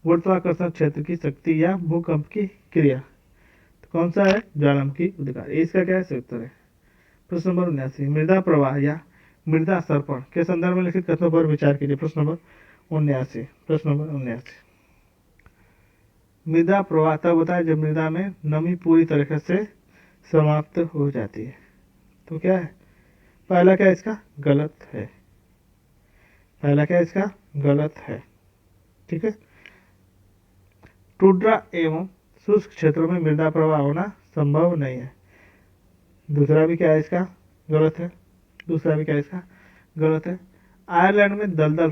गुरुत्वाकर्षण क्षेत्र की शक्ति या भूकंप की क्रिया। तो कौन सा है ज्वालामुखी उद्गार। इसका क्या है उत्तर है। प्रश्न नंबर 79, मृदा प्रवाह या मृदा सर्पण के संदर्भ में लिखित कथनों पर विचार कीजिए। प्रश्न नंबर 79, प्रश्न नंबर 79, मृदा प्रवाह तब होता है जब मृदा में नमी पूरी तरीके से समाप्त हो जाती है। तो क्या है पहला क्या इसका गलत है। पहला क्या इसका गलत है। ठीक है। टुंड्रा एवं शुष्क क्षेत्रों में मृदा प्रवाह होना संभव नहीं है। दूसरा भी क्या है इसका गलत है। दूसरा भी क्या है इसका गलत है। आयरलैंड में दलदल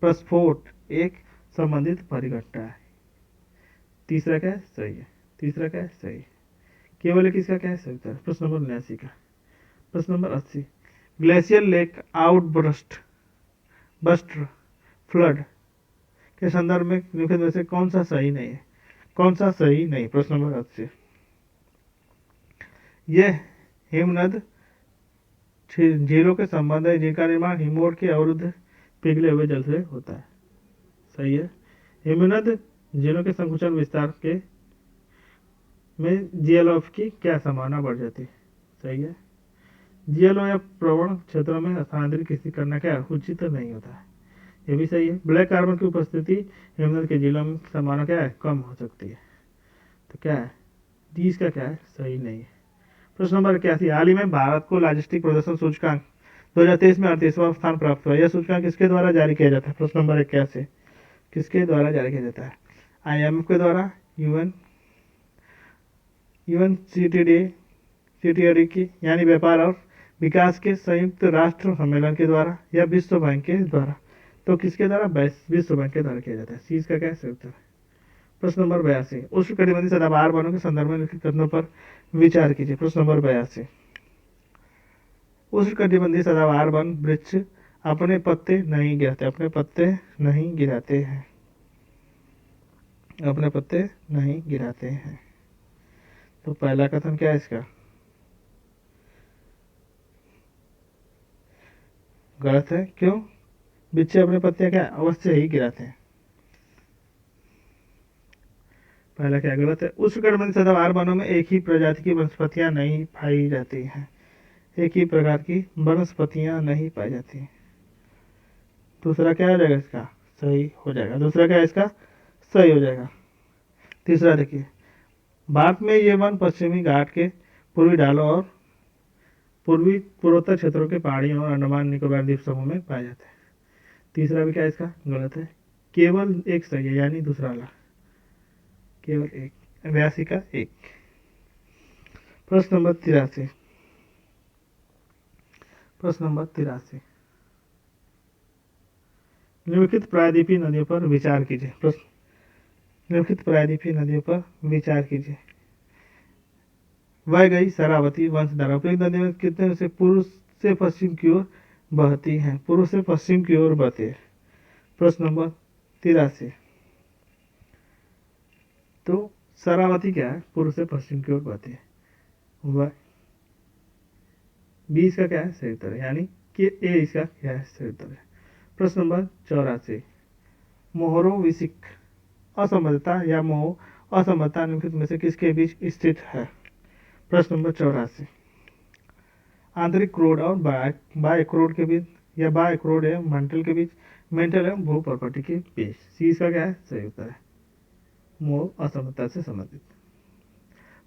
प्रस्फोट एक संबंधित परिघटना है। तीसरा क्या है सही है। तीसरा क्या है सही। केवल एक इसका क्या है सही उत्तर। प्रश्न नंबर 79 का। प्रश्न number 80, glacier lake outburst flood के संदर्भ में निम्नलिखित में से कौन सा सही नहीं है। कौन सा सही नहीं। प्रश्न नंबर 80, यह हिमनद झीलों के संबंध है जिनका निर्माण हिमोड के अवरुद्ध पिघले हुए जल से होता है। सही है। हिमनद झीलों के संकुचन विस्तार के में जीएलओएफ की क्या संभावना बढ़ जाती है। सही है। जीएलओ या प्रवण क्षेत्रों में स्थानांतरित कृषि करना क्या उचित नहीं होता है। ये भी सही है। ब्लैक कार्बन की उपस्थिति हिमनद के जिलों में संभावना क्या है कम हो सकती है। तो क्या है 30 का क्या है सही नहीं है। प्रश्न नंबर 81 हाल ही में भारत को लॉजिस्टिक प्रदर्शन सूचकांक 2023 में 38वां स्थान प्राप्त हुआ। यह सूचकांक किसके द्वारा जारी किया जाता है। प्रश्न नंबर 81 किसके द्वारा जारी किया जाता है। IMF के द्वारा, यूएनसीटीडी की यानी व्यापार और विकास के संयुक्त राष्ट्र सम्मेलन के द्वारा या विश्व बैंक के द्वारा। तो किसके द्वारा विश्व बैंक के द्वारा किया जाता है। सी इसका क्या है उत्तर। प्रश्न नंबर 82 उष्णकटिबंधीय सदाबहार वनों के संदर्भ में लिखित कथनों पर विचार कीजिए। प्रश्न नंबर 82 उष्णकटिबंधीय सदाबहार वन वृक्ष अपने पत्ते नहीं गिराते, अपने पत्ते नहीं गिराते हैं, अपने पत्ते नहीं गिराते हैं। तो पहला कथन क्या है इसका गलत है। क्यों। वृक्ष अपने पत्ते क्या अवश्य ही गिराते हैं। पहला क्या गलत है। उष्णकटिबंधीय सदाबहार वनों में एक ही प्रजाति की वनस्पतियां नहीं पाई जाती हैं, एक ही प्रकार की वनस्पतियां नहीं पाई जाती हैं। दूसरा क्या हो जाएगा इसका सही हो जाएगा। दूसरा क्या है इसका सही हो जाएगा। तीसरा देखिए भारत में ये वन पश्चिमी घाट के पूर्वी ढालों और पूर्वोत्तर क्षेत्रों के पहाड़ियों और अंडमान निकोबार द्वीप समूह में पाए जाते हैं। तीसरा भी क्या इसका गलत है। केवल एक सही है यानी दूसरा वाला केवल एक। 82 का एक। प्रश्न नंबर 83 प्रश्न नंबर 83 निम्नलिखित प्रायद्वीपीय नदियों पर विचार कीजिए। प्रश्न निम्नलिखित प्रायद्वीपीय नदियों पर विचार कीजिए। वह गई शरावती वंशधारा उपयुक्त नदियों में कितने से पूर्व से पश्चिम की ओर बहती हैं। पूर्व से पश्चिम की ओर बहती है। प्रश्न नंबर 83 तो शरावती क्या है पूर्व से पश्चिम की ओर बहती है। वह 20 का क्या है सही उत्तर है यानी कि ए इसका क्या है सही उत्तर है। प्रश्न नंबर 84 मोहरोविसिक असमर्थता या मोह असमर्थता निम्नलिखित में से किसके बीच स्थित है। प्रश्न नंबर 84 आंतरिक क्रोड और बाह्य क्रोड के बीच या बाह्य क्रोड एवं मेंटल के बीच, मेंटल एवं भू प्रॉपर्टी के बीच। सी इसका क्या है सही उत्तर है मोह असमर्थता से संबंधित।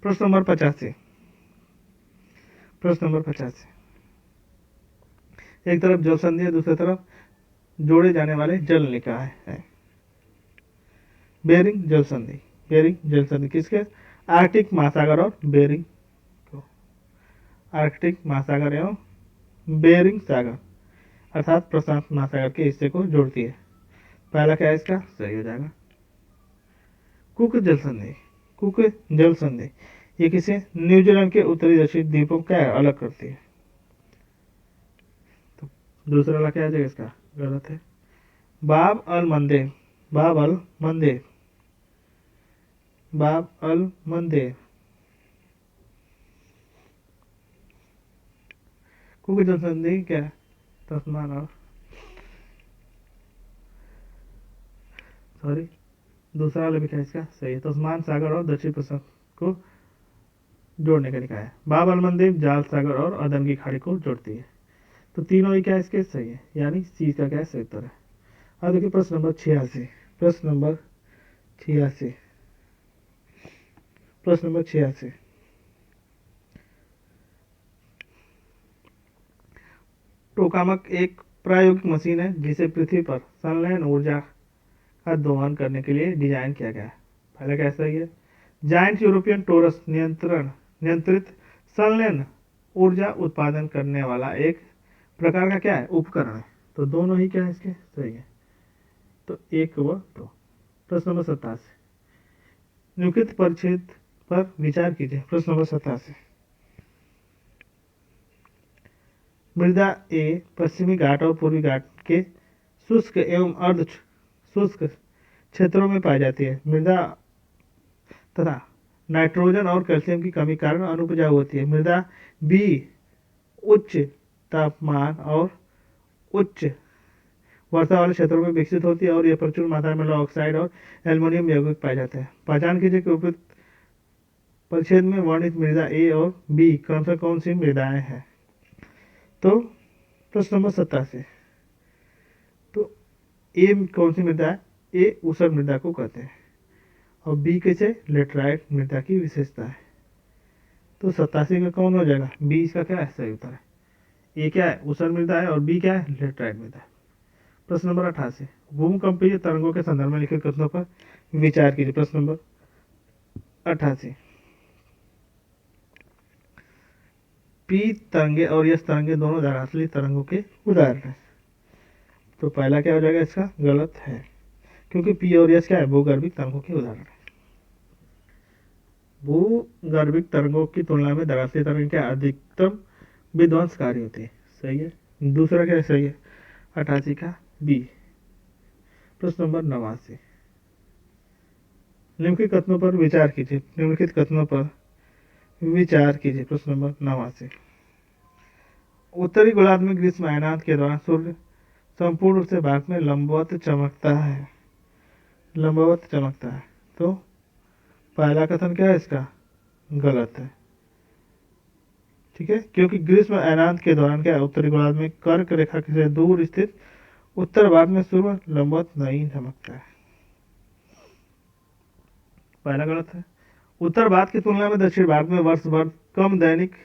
प्रश्न नंबर 85 प्रश्न नंबर 85 एक तरफ जल संधि है दूसरी तरफ जोड़े जाने वाले जल निकाय है। बेरिंग जल संधि, बेरिंग जल संधि किसके आर्कटिक महासागर और बेरिंग को, आर्कटिक महासागर एवं बेरिंग सागर अर्थात प्रशांत महासागर के हिस्से को जोड़ती है। पहला क्या है इसका सही हो जाएगा। कुक जल संधि, कुक जल संधि ये किसे न्यूजीलैंड के उत्तरी दक्षिण द्वीपों क्या अलग करती है। तो दूसरा वाला क्या आ जाएगा इसका गलत है। बाब अल मंदेब, बाब अल मंदेब, बाब अल मंदेब कुक जल संधि क्या तस्मान और सॉरी दूसरा वाला भी क्या इसका सही है। तस्मान सागर और दक्षिण प्रशांत को जोड़ने का निकाय है। बाब अल मंदेब जाल सागर और अदन की खाड़ी को जोड़ती है। तो तीनों ही क्या इसके सही है यानी सी का क्या सही उत्तर है। अब देखिए प्रश्न नंबर 86 प्रश्न नंबर 86 प्रश्न नंबर 86 टोकामक एक प्रायोगिक मशीन है जिसे पृथ्वी पर संलयन ऊर्जा का दोहन करने के लिए डिजाइन किया गया है। पहले कैसा ही है जायंट यूरोपियन टोरस नियंत्रित संलयन ऊर्जा उत्पादन करने वाला एक प्रकार का क्या है उपकरण है। तो दोनों ही क्या है इसके सही है। तो एक व दो। प्रश्न नंबर 87 निम्नलिखित परिच्छेद पर विचार कीजिए। प्रश्न नंबर 87 मृदा ए पश्चिमी घाट और पूर्वी घाट के शुष्क एवं अर्ध शुष्क क्षेत्रों में पाई जाती है। मृदा तथा नाइट्रोजन और कैल्शियम की कमी कारण अनुपजाऊ होती है। मृदा बी उच्च तापमान और उच्च वर्षा वाले क्षेत्रों में विकसित होती है और ये प्रचुर मात्रा में लौह ऑक्साइड और एल्युमिनियम यौगिक पाए जाते हैं। पहचान कीजिए कि उपयुक्त परिच्छेद में वर्णित मृदा ए और बी क्रमशः कौन सी मृदाएं हैं। तो प्रश्न नंबर 87, तो ए कौन सी मृदा है? ए ऊसर मृदा को कहते हैं और बी कैसे? लेटराइट मृदा की विशेषता है। तो 87 का कौन हो जाएगा? बी इसका क्या है? सही उत्तर है। ए क्या है? ऊसर मृदा है और बी क्या है? लेटराइट मृदा है। प्रश्न नंबर 88, भूकंपीय तरंगों के संदर्भ में लिखित कथनों पर विचार कीजिए। प्रश्न नंबर 88, पी तरंगे और यस तरंगे दोनों धरातलीय तरंगों के उदाहरण हैं। तो पहला क्या हो जाएगा? इसका गलत है, क्योंकि पी और यस क्या है? भूगर्भिक तरंगों के उदाहरण है। भूगर्भिक तरंगों की तुलना में धरातलीय तरंग क्या अधिकतम विध्वंसकारी होती है। सही है। दूसरा क्या सही है? 88 का बी। प्रश्न नंबर 89, निम्नलिखित कथनों पर विचार कीजिए। निम्नलिखित कथनों पर विचार कीजिए। प्रश्न नंबर 89, उत्तरी गोलार्ध में ग्रीष्म अयनांत के दौरान सूर्य संपूर्ण रूप से भारत में लंबवत चमकता है। लंबवत चमकता है। तो पहला कथन क्या है? इसका गलत है। ठीक है, क्योंकि ग्रीष्म अयनांत के दौरान क्या है? उत्तरी गोलार्ध में कर्क रेखा से दूर स्थित उत्तर भारत में सूर्य लंबवत नहीं चमकता है। पहला गलत है। उत्तर भारत की तुलना में दक्षिण भारत में वर्ष भर कम दैनिक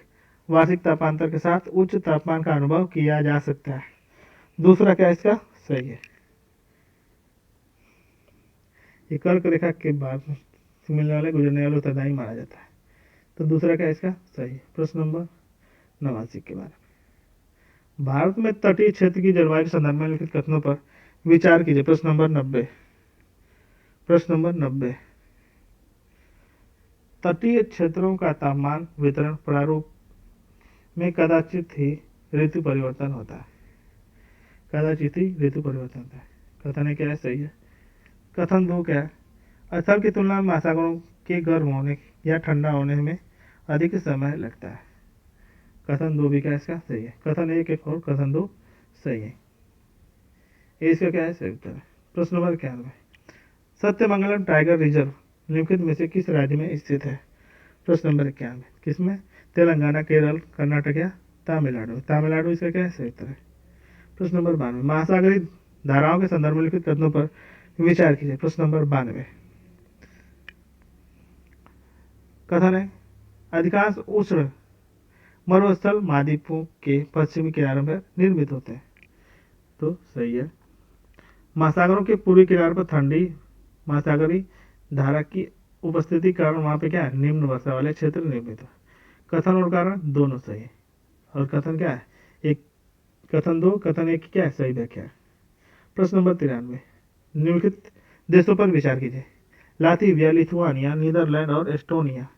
वार्षिक तापांतर के साथ उच्च तापमान का अनुभव किया जा सकता है। दूसरा क्या इसका सही है? ये कर्क रेखा के बाद से मिलने वाले गुजरने वाले उत्तरदायी माना जाता है। तो दूसरा क्या इसका सही है? प्रश्न नंबर 89 के बारे में, भारत में तटीय क्षेत्र की जलवायु के संदर्भ में लिखित कथनों पर विचार कीजिए। प्रश्न नंबर 90, प्रश्न नंबर 90, तटीय क्षेत्रों का तापमान वितरण प्रारूप में कदाचित ही ऋतु परिवर्तन होता है। कदाचित ही ऋतु परिवर्तन होता है। कथन क्या है? सही है। कथन 2 क्या है? स्थल की तुलना में महासागरों के गर्म होने या ठंडा होने में अधिक समय लगता है। कथन 2 भी क्या इसका सही है? कथन 1 और कथन 2 सही है। इसका क्या है? सही उत्तर है। प्रश्न नंबर 91, सत्यमंगलम टाइगर रिजर्व निम्नलिखित में से किस राज्य में स्थित है? प्रश्न नंबर 91, किसमें? तेलंगाना, केरल, कर्नाटक या तमिलनाडु? तमिलनाडु इसका क्या है? सही उत्तर है। प्रश्न नंबर 92, महासागरीय धाराओं के संदर्भ में लिखित कथनों पर विचार कीजिए। प्रश्न नंबर 92, कथन है अधिकांश उष्ण मरुस्थल महाद्वीपों के पश्चिमी किनारों पर निर्मित होते हैं। तो सही है। महासागरों के पूर्वी किनारे पर ठंडी महासागरीय धारा की उपस्थिति के कारण वहां पे क्या है? निम्न वर्षा वाले क्षेत्र निर्मित है। कथन और कारण दोनों सही है। और कथन क्या है? एक कथन 2, कथन 1 की क्या है? सही व्याख्या है। प्रश्न नंबर 93, निम्नलिखित देशों पर विचार कीजिए। लातविया, लिथुआनिया, नीदरलैंड और एस्टोनिया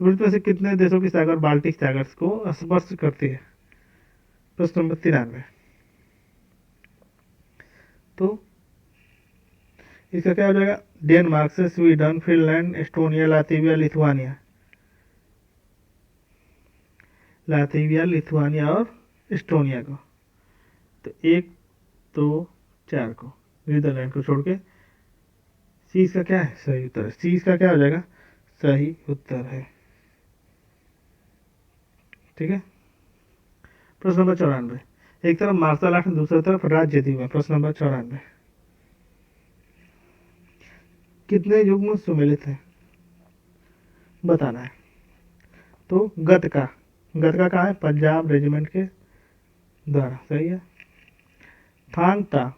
वृत्त में से कितने देशों की सागर बाल्टिक सागर को स्पर्श करती है? प्रश्न नंबर 93, तो इसका क्या हो जाएगा? डेनमार्क से Sweden, Finland, Estonia, Latvia, Lithuania. Latvia, Lithuania और एस्टोनिया को। तो 1, 2, 4 को, नीदरलैंड को छोड़ के सी इसका क्या है? सही उत्तर है। सी इसका क्या हो जाएगा? सही उत्तर है। ठीक है। प्रश्न नंबर 94, एक तरफ मार्शल आर्ट, दूसरी तरफ राज्य दीप है। प्रश्न नंबर 94, कितने युग्म सुमेलित है बताना है। तो गतका कहाँ है? पंजाब रेजिमेंट के द्वारा। सही है। थांगता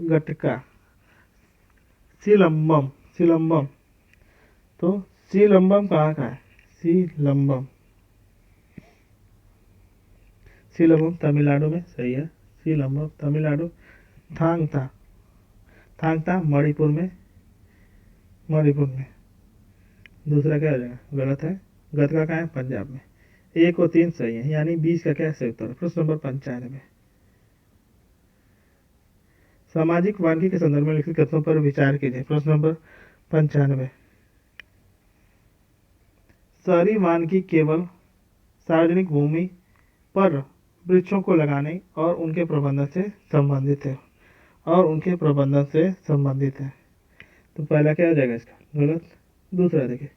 गटका, सिलंबम। तो सिलंबम कहाँ का है? सिलंबम तमिलनाडु में। सही है। सिलंबम तमिलनाडु। थांगता मणिपुर में। दूसरा क्या हो जाएगा? गलत है। गतका कहाँ है? पंजाब में। 1 और 3 सही है, यानी 20 का क्या सही उत्तर है? प्रश्न नंबर 95, सामाजिक वानिकी के संदर्भ में लिखित कथनों पर विचार कीजिए। प्रश्न नंबर 95। शहरी वानिकी केवल सार्वजनिक भूमि पर वृक्षों को लगाने और उनके प्रबंधन से संबंधित है। तो पहला क्या हो जाएगा इसका? गलत। दूसरा देखिए,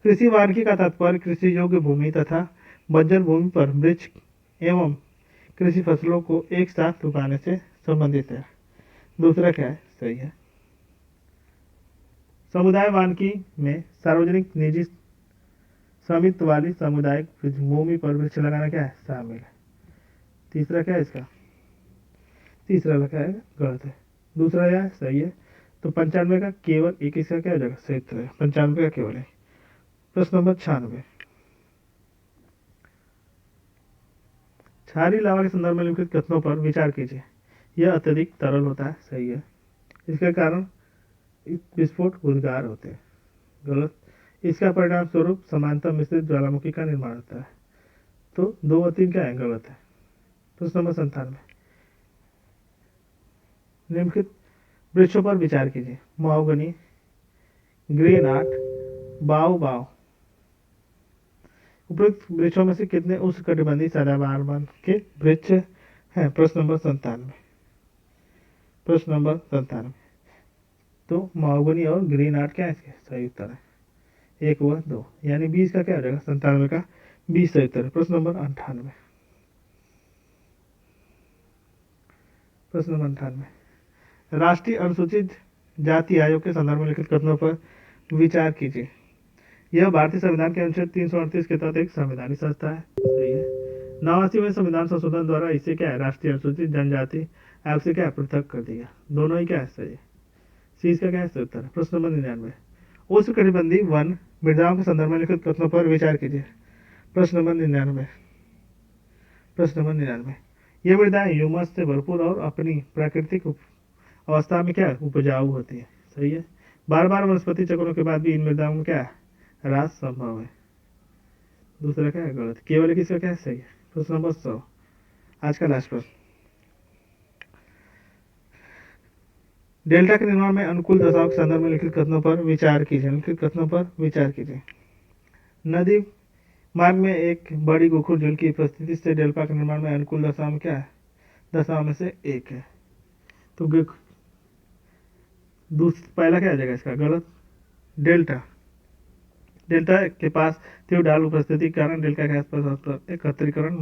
कृषि वानिकी का तात्पर्य कृषि योग्य भूमि तथा बंजर भूमि पर वृक्ष एवं कृषि फसलों को एक साथ उगाने से संबंधित है। दूसरा क्या है? सही है। समुदाय वानिकी में सार्वजनिक निजी स्वामित्व वाली सामुदायिक भूमि पर वृक्ष लगाना क्या है? शामिल है। तीसरा क्या है इसका? तीसरा क्या है? गलत है। दूसरा क्या है? सही है। तो 95 का केवल एक, इसका क्या हो जाएगा? सही उत्तर है 95 का केवल है। प्रश्न नंबर 96। क्षारीय लावा के संदर्भ में लिखित कथनों पर विचार कीजिए। यह अत्यधिक तरल होता है। सही है। इसके कारण विस्फोट उद्गार होते हैं। गलत। इसका परिणाम स्वरूप समानता मिश्रित ज्वालामुखी का निर्माण होता है। तो 2 और 3 क्या है? गलत है। प्रश्न नंबर 97। निम्नलिखित वृक्षों पर विचार कीजिए। Mahogany, green heart, baobab. उपयुक्त वृक्षों में से कितने उष्णकटिबंधीय सदाबहार वन के वृक्ष हैं? प्रश्न नंबर 97। तो महोगनी और ग्रीन आर्ट क्या है इसके? सही उत्तर है। 1 व 2, यानी 20 का क्या हो जाएगा? 97 का 20 सही उत्तर है। प्रश्न नंबर 98। राष्ट्रीय अनुसूचित जाति आयोग के संदर्भ में लिखित कथनों पर विचार कीजिए। यह भारतीय संविधान के अनुच्छेद 338 के तहत एक संवैधानिक संस्था है। सही है। 89वें संविधान संशोधन द्वारा इसे क्या है? राष्ट्रीय अनुसूचित जनजाति आयोग से क्या पृथक कर दिया। दोनों ही क्या है? सही है। सी इसका क्या है? सही उत्तर है। प्रश्न नंबर 99। उष्णकटिबंधीय वन मृदाओं के संदर्भ में लिखित कथनों पर विचार कीजिए। प्रश्न नंबर 99। ये मृदाएं ह्यूमस से भरपूर और अपनी प्राकृतिक अवस्था में क्या उपजाऊ होती है। सही है। बार बार वनस्पति चक्रों के बाद भी इन मृदाओं में क्या है? ह्रास संभव है। दूसरा क्या है? गलत। केवल किसका क्या है? सही है। प्रश्न नंबर 100, आज का लास्ट प्रश्न। डेल्टा के निर्माण में अनुकूल दशाओं के संदर्भ में लिखित कथनों पर विचार कीजिए। नदी मार्ग में एक बड़ी गोखुर झील की उपस्थिति से डेल्टा के निर्माण में अनुकूल दशाओं में क्या है? दशाओं में से एक है। तो पहला क्या आ जाएगा इसका? गलत। डेल्टा के पास तीव्र ढाल उपस्थिति के कारण डेल्टा के आसपास एकत्रीकरण